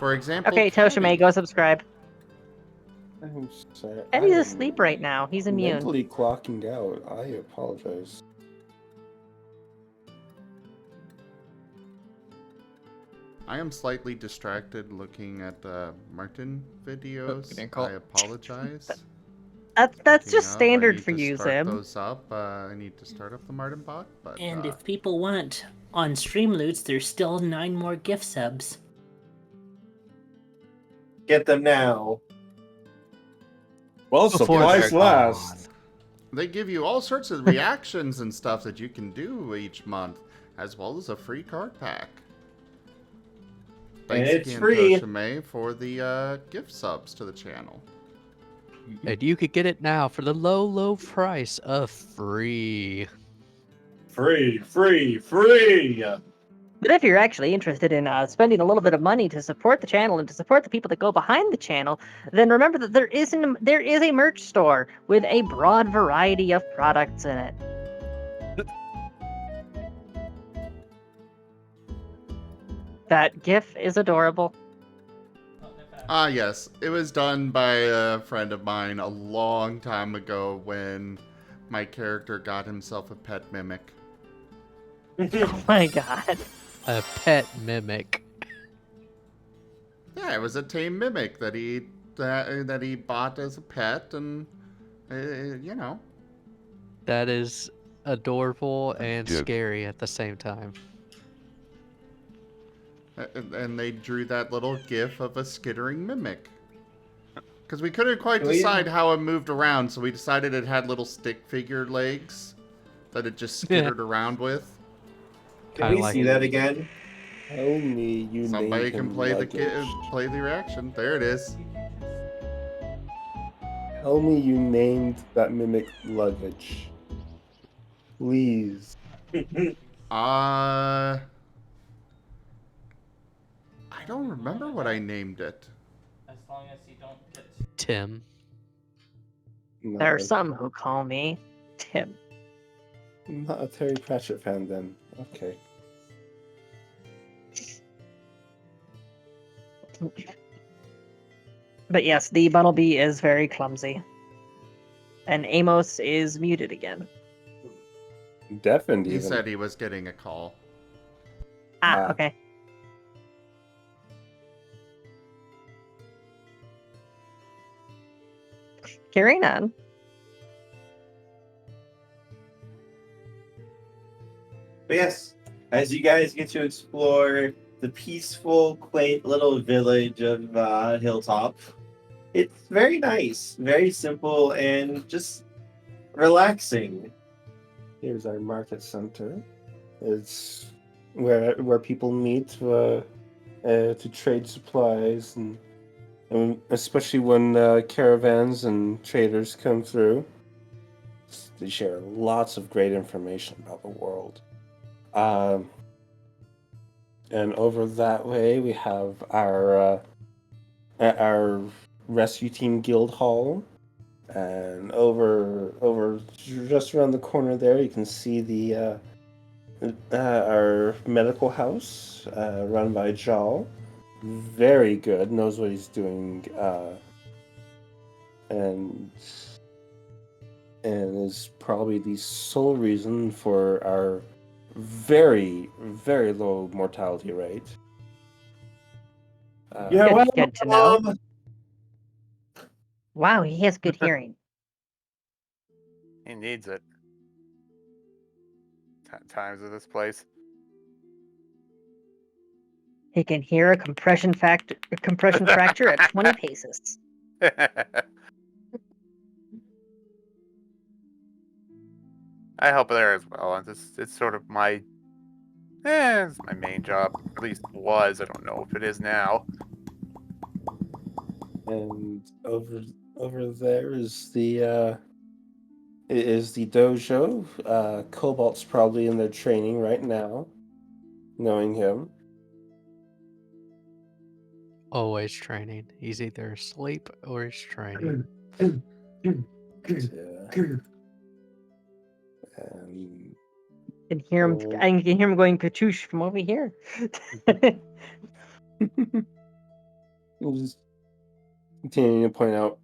For example, Okay, Tochemay, go subscribe. I'm sorry. Eddie's I am asleep right now. He's immune. mentally clocking out. I apologize. I am slightly distracted looking at Marten videos. getting caught. I apologize. That's Picking just up. standard I need for to you, start Zim. those up. I need to start up the Marten bot, but And if people want, on Streamloots, there's still 9 more gift subs. Get them now. Well, Before supplies they're last. they give you all sorts of reactions and stuff that you can do each month, as well as a free card pack. Thanks And it's again, free. Tochemay, for the gift subs to the channel. And you could get it now for the low, low price of free. Free. But if you're actually interested in spending a little bit of money to support the channel and to support the people that go behind the channel, then remember that there is a merch store with a broad variety of products in it. That GIF is adorable. Ah, yes. It was done by a friend of mine a long time ago when my character got himself a pet mimic. Oh my god. A pet mimic. Yeah, it was a tame mimic that he bought as a pet, and you know. That is adorable and scary at the same time. And they drew that little gif of a skittering mimic. Because we couldn't quite decide how it moved around, so we decided it had little stick figure legs that it just skittered around with. Can we see that again? Tell me you Somebody named can him play luggage. play the reaction. There it is. Tell me you named that mimic luggage. Please. I don't remember what I named it. As long as you don't get Tim. There are some who call me Tim. I'm not a Terry Pratchett fan then. Okay. But yes, the Bumblebee is very clumsy. And Amos is muted again. Deafened He even. said he was getting a call. Ah, okay. Carrying on. But yes, as you guys get to explore the peaceful, quaint little village of Hilltop, it's very nice, very simple, and just relaxing. Here's our market center. It's where people meet to trade supplies, and especially when caravans and traders come through, they share lots of great information about the world. And over that way, we have our rescue team guild hall, and over just around the corner there, you can see the our medical house run by Jal. Very good, knows what he's doing, and is probably the sole reason for our very, very low mortality rate. Good to know. Wow, he has good hearing. He needs it. Times of this place. He can hear a compression fracture at 20 paces. I help there as well. And it's sort of my, it's my main job. At least was. I don't know if it is now. And over there is the dojo. Cobalt's probably in their training right now, knowing him. Always training. He's either asleep or he's training. I can hear him going katoosh from over here. We'll just continuing to point out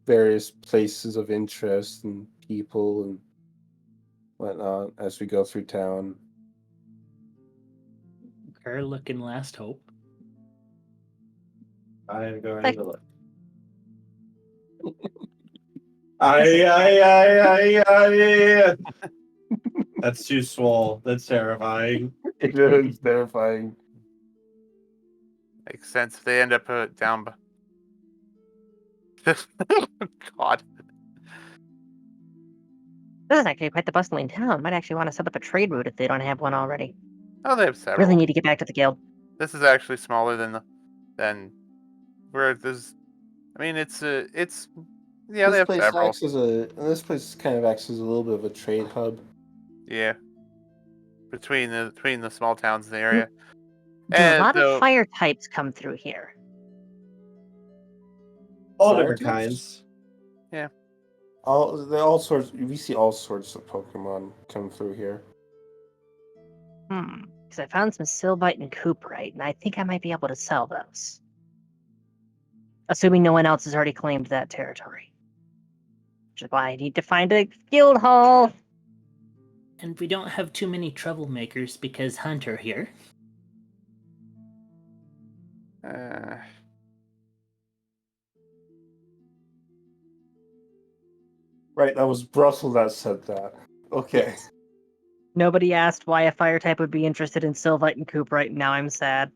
various places of interest and people and whatnot as we go through town. We're looking last hope. I'm going Like- to look. I. That's too swole. That's terrifying. It is terrifying. Makes sense if they end up down. God. This is actually quite the bustling town. Might actually want to set up a trade route if they don't have one already. Oh, they have several. Really need to get back to the guild. This is actually smaller than where this. I mean, it's yeah, they have several. This place kind of acts as a little bit of a trade hub. Yeah, between the small towns in the area. Do a And lot so, of fire types come through here. All Fire different types? kinds. Yeah. All sorts. We see all sorts of Pokemon come through here. Because I found some Sylvite and Cooperite, and I think I might be able to sell those. Assuming no one else has already claimed that territory. Which is why I need to find a guild hall. And we don't have too many troublemakers because Hunter here. Right, that was Brussel that said that. Okay. Nobody asked why a fire type would be interested in Sylvite and Cooperite, and now I'm sad.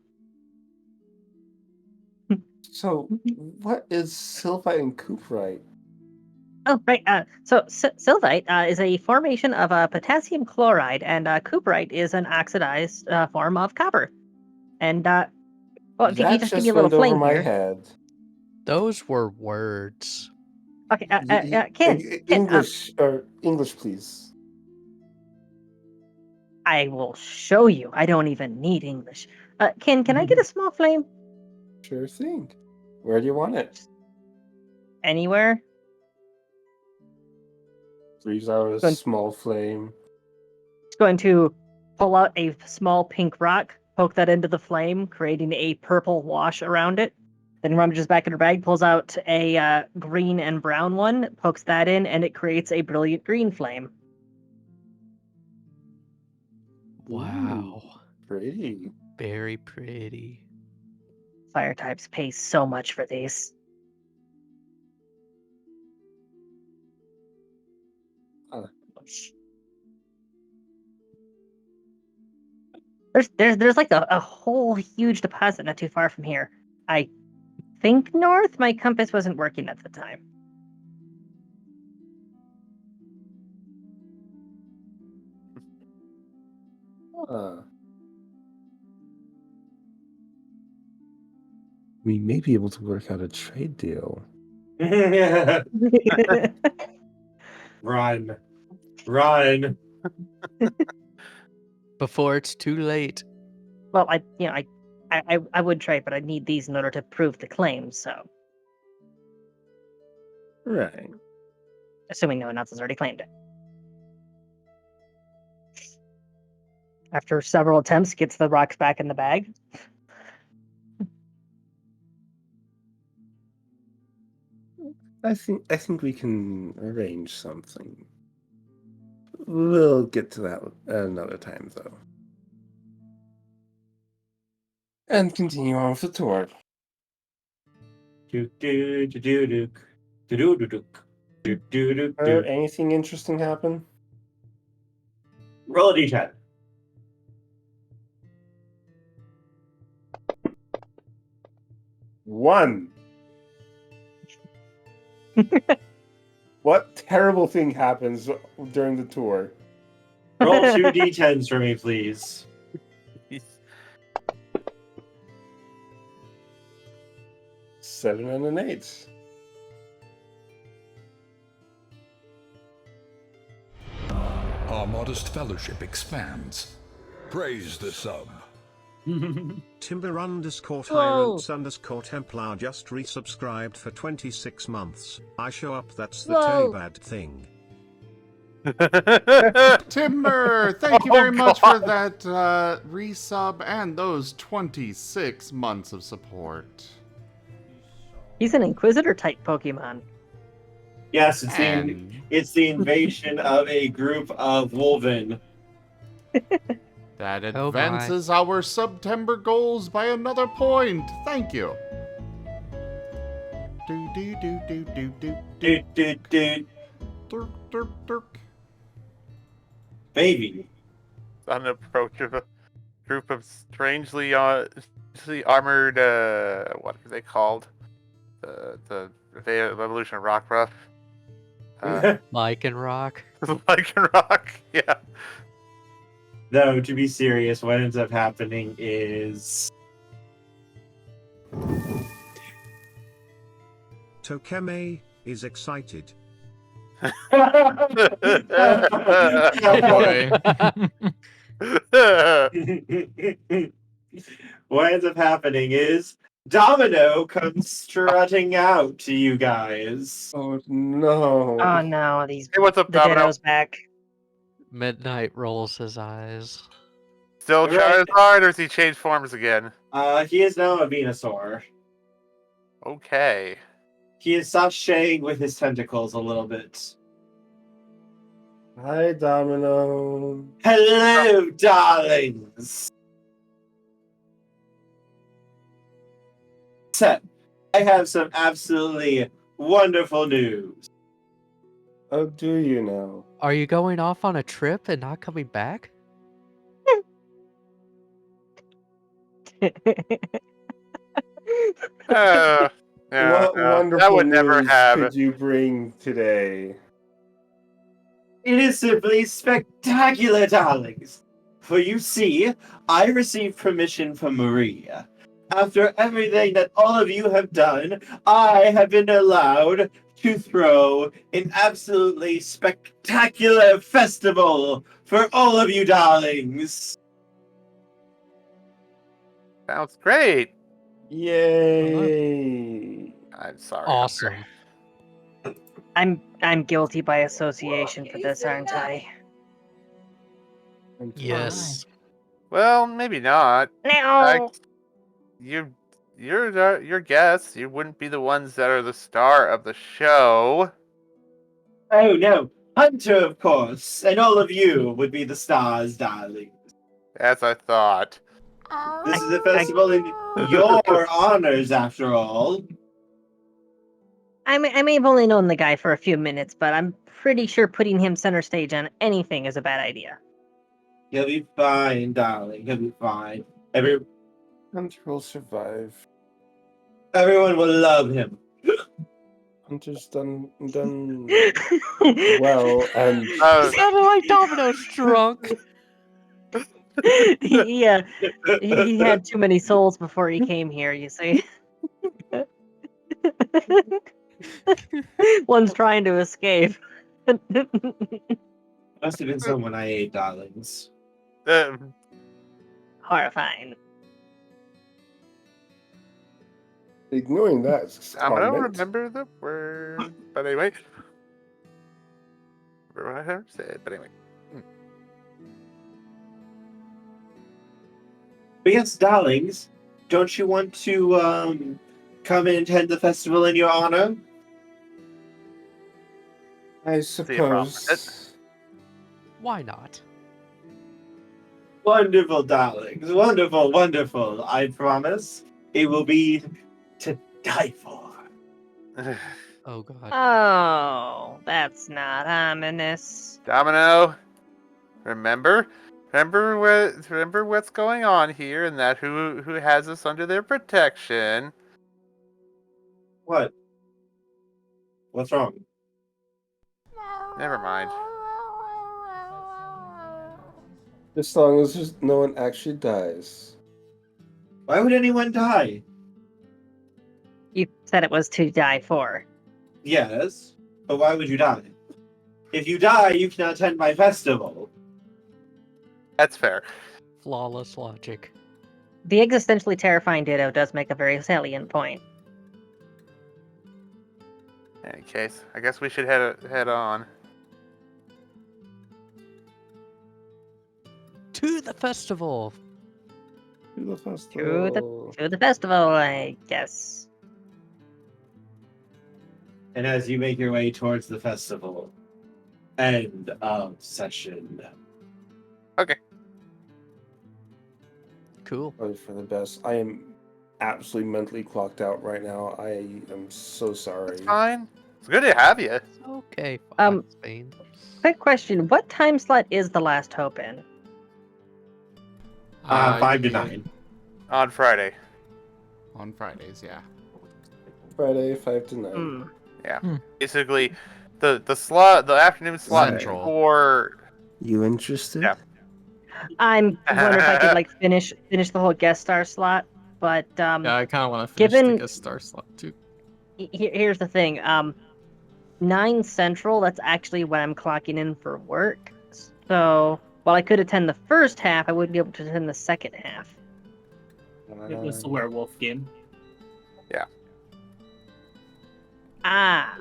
So, what is Sylvite and Cooperite? Oh, right. So Sylvite is a formation of potassium chloride, and Cooperite is an oxidized form of copper. And, well, if you That could just give me a went little over flame my here. head. Those were words. Okay, Ken. English, please. I will show you. I don't even need English. Ken, can I get a small flame? Sure thing. Where do you want it? Anywhere? Breathes out a Good. small flame. It's going to pull out a small pink rock, poke that into the flame, creating a purple wash around it, Then rummages back in her bag, pulls out a green and brown one, pokes that in, and it creates a brilliant green flame. Wow. Pretty. Very pretty. Fire types pay so much for these. There's like a whole huge deposit not too far from here. I think north. My compass wasn't working at the time. We may be able to work out a trade deal. Run. Run. Before it's too late. Well, I would trade, but I need these in order to prove the claim. So, Right. assuming no one else has already claimed it. After several attempts, gets the rocks back in the bag. I think we can arrange something. We'll get to that another time, though. And continue on with the tour. Anything interesting happen? Roll a d10. One. What terrible thing happens during the tour? Roll 2 d10s for me, please. 7 and an 8. Our modest fellowship expands. Praise the sub. Timber _Tyrants _Templar just resubscribed for 26 months. I show up, that's the Whoa. bad thing. Timber, thank you very much for that resub and those 26 months of support. He's an Inquisitor type Pokemon. Yes, it's the invasion of a group of Wolven. That Oh my. advances our September goals by another point. Thank you. Do do do do do do Doot, doot, doot. Dirk, dirk, dirk. Baby. On the approach of a group of strangely armored, what are they called? The evolution of Rockruff. Mike and Rock. Like rock, yeah. Though, to be serious, what ends up happening is... Tochemay is excited. Boy. What ends up happening is Domino comes strutting out to you guys. Oh no. Oh no, these Hey, what's up, the Domino? Ditto's back. Midnight rolls his eyes. Still Right. Charizard, or has he changed forms again? He is now a Venusaur. Okay. He is sashaying with his tentacles a little bit. Hi, Domino. Hello, darlings! So, I have some absolutely wonderful news. Oh, do you know? Are you going off on a trip and not coming back? Yeah, What wonderful that would never news have. could you bring today? It is simply spectacular, darlings. For you see, I received permission from Maria. After everything that all of you have done, I have been allowed to throw an absolutely spectacular festival for all of you, darlings. Sounds great. Yay! I'm sorry. Awesome. I'm guilty by association for this, aren't I? Yes. Well, maybe not. No. You you're guests. You wouldn't be the ones that are the star of the show. Oh no, Hunter, of course, and all of you would be the stars, darling. As I thought. This is a festival in your honors, after all. I may have only known the guy for a few minutes, but I'm pretty sure putting him center stage on anything is a bad idea. He'll be fine, darling. He'll be fine. Hunter will survive. Everyone will love him. Hunter's done well, and Sounded like Domino's drunk. Yeah, he had too many souls before he came here, you see. One's trying to escape. Must have been someone I ate, darlings. Horrifying. ignoring that I'm gonna comment, remember the word, but anyway. Remember what I said, but anyway. But yes, darlings, don't you want to come and attend the festival in your honor? I See a problem with suppose. Why not? Wonderful, darlings. Wonderful, wonderful. I promise it will be to die for. Oh god. Oh, that's not ominous. Domino, remember what's going on here, and that who has us under their protection. What? What's wrong? Never mind. As long as no one actually dies. Why would anyone die? You said it was to die for. Yes, but why would you die? If you die, you cannot attend my festival. That's fair. Flawless logic. The existentially terrifying ditto does make a very salient point. In any case, I guess we should head on. To the festival. To the festival. To the festival, I guess. And as you make your way towards the festival, end of session. Okay. Cool. Probably for the best. I am absolutely mentally clocked out right now. I am so sorry. It's fine. It's good to have you. Okay. Spain. Quick question: what time slot is the last hope in? 5 to 9. On Friday. On Fridays, yeah. Friday, 5 to 9. Yeah. Basically, the slot, the afternoon slot Central. for. You interested? Yeah. I'm wondering if I could like finish the whole guest star slot, but Yeah, I kind of want to finish given the guest star slot too. Here's the thing: 9 Central. That's actually when I'm clocking in for work. So while I could attend the first half, I wouldn't be able to attend the second half. It was the werewolf game. Yeah. Ah.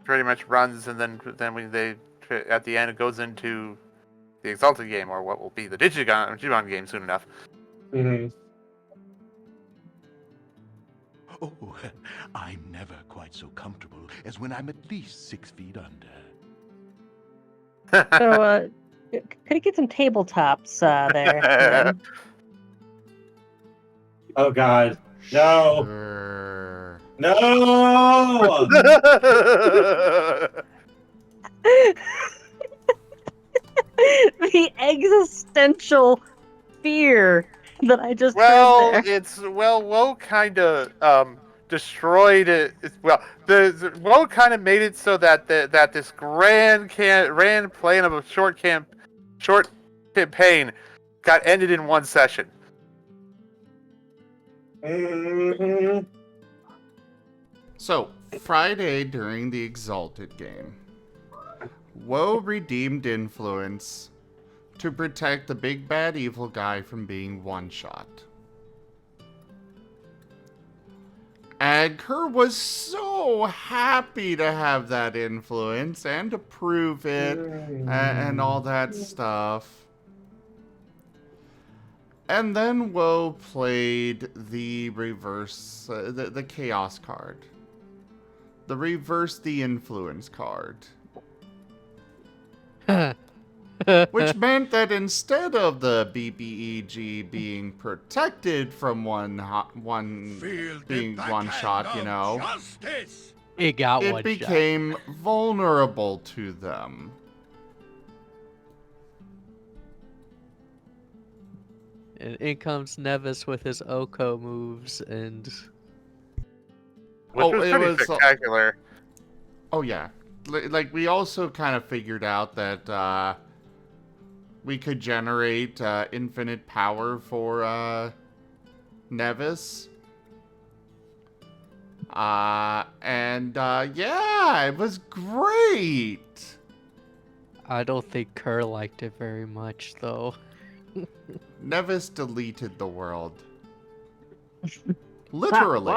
Pretty much runs, and then they at the end it goes into the Exalted game, or what will be the Digimon game soon enough. Mm-hmm. Oh, I'm never quite so comfortable as when I'm at least 6 feet under. So, could I get some tabletops there? Then? Oh God, no, Sure. no! The existential fear that I just Well, heard there. WoW kind of destroyed it. Well, the WoW kind of made it so that this grand plan of a short campaign got ended in one session. Mm-hmm. So, Friday during the Exalted game, WoW redeemed influence to protect the big bad evil guy from being one-shot. And Kerr was so happy to have that influence and to prove it and all that stuff. And then Woe played the reverse, the Chaos card. The reverse the Influence card. Which meant that instead of the BBEG being protected from being one shot, you know, It got one it became vulnerable to them. And in comes Nevis with his Octo moves and... Which was pretty spectacular. Oh yeah. Like, we also kind of figured out that we could generate infinite power for Nevis. Yeah, it was great. I don't think Kerr liked it very much, though. Nevis deleted the world. Literally.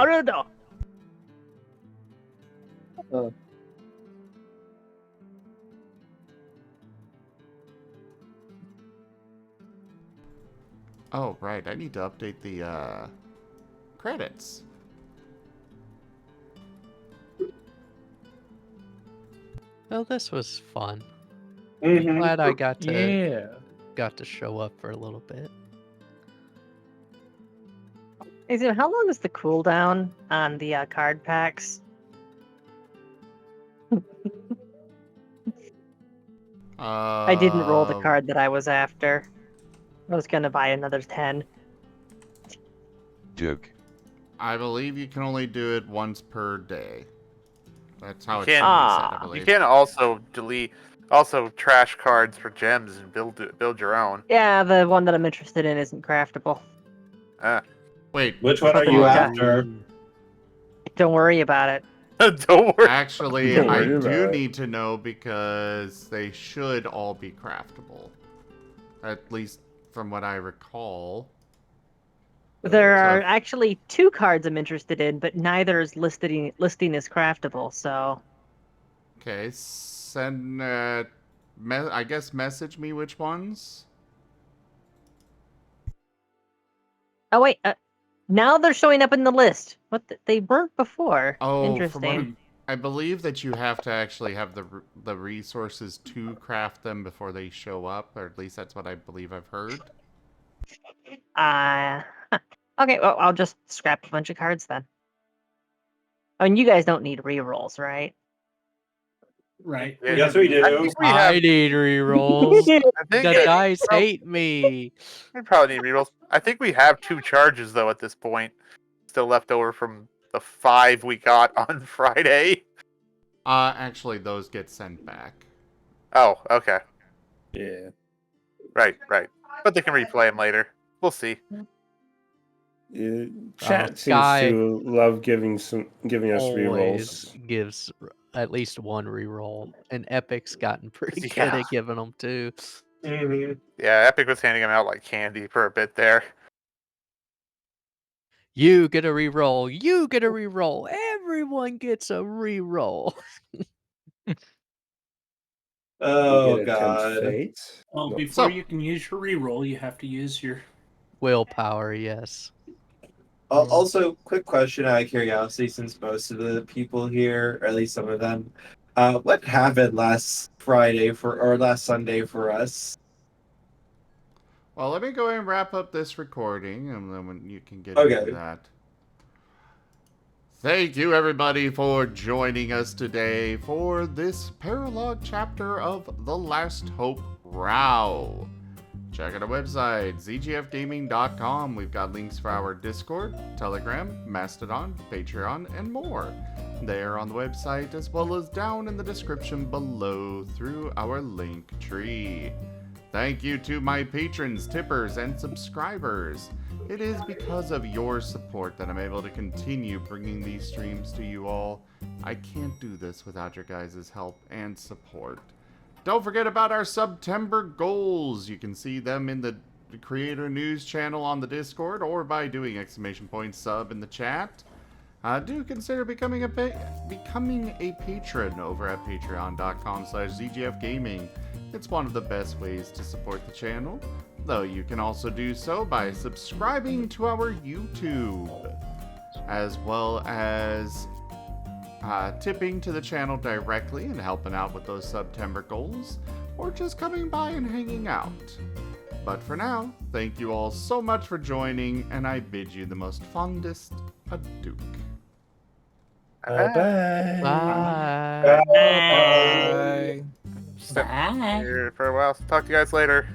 Oh, right. I need to update the credits. Well, this was fun. Mhm. I'm glad I got to show up for a little bit. Hey, Zoom, how long is the cooldown on the card packs? I didn't roll the card that I was after. I was gonna buy another 10. Joke. I believe you can only do it once per day. That's how it's can't- set, I believe. You can also trash cards for gems and build your own. Yeah, the one that I'm interested in isn't craftable. Wait, Which one are you after? Don't worry about it. Don't worry. Actually, Don't I worry about do it. need to know because they should all be craftable. At least from what I recall. There So- are actually 2 cards I'm interested in, but neither is listing as craftable, so... Okay, send, I guess message me which ones. Oh, wait, now they're showing up in the list. They weren't before. Oh, Interesting. I believe that you have to actually have the resources to craft them before they show up, or at least that's what I believe I've heard. Okay, well, I'll just scrap a bunch of cards then. I mean, you guys don't need rerolls, right? Right. Yes, we do. I think we I have. need rerolls. I think The dice hate me. we probably need rerolls. I think we have 2 charges though at this point, still left over from the 5 we got on Friday. Actually, those get sent back. Oh, okay. Yeah. Right. But they can replay them later. We'll see. Chat seems Sky to love giving us Always rerolls. gives at least one reroll, and Epic's gotten pretty good Yeah. at giving them too. Mhm. Yeah, Epic was handing them out like candy for a bit there. You get a reroll. You get a reroll. Everyone gets a reroll. Oh You get a tempt god. fate. Well, No. before you can use your reroll, you have to use your. Willpower, yes. Also, quick question out of curiosity, since most of the people here, or at least some of them, what happened last Sunday for us? Well, let me go ahead and wrap up this recording, and then when you can get Okay. into that. Thank you, everybody, for joining us today for this Paralogue chapter of The Last Hope RAOW. Check out our website, zgfgaming.com. We've got links for our Discord, Telegram, Mastodon, Patreon, and more. They are on the website as well as down in the description below through our link tree. Thank you to my patrons, tippers, and subscribers. It is because of your support that I'm able to continue bringing these streams to you all. I can't do this without your guys' help and support. Don't forget about our September goals. You can see them in the Creator News channel on the Discord or by doing !sub in the chat. Do consider becoming a patron over at patreon.com/zgfgaming. It's one of the best ways to support the channel. though you can also do so by subscribing to our YouTube, as well as tipping to the channel directly and helping out with those September goals, or just coming by and hanging out. But for now, thank you all so much for joining, and I bid you the most fondest adieu. Bye-bye. Bye. Bye. Bye. Farewell. Talk to you guys later.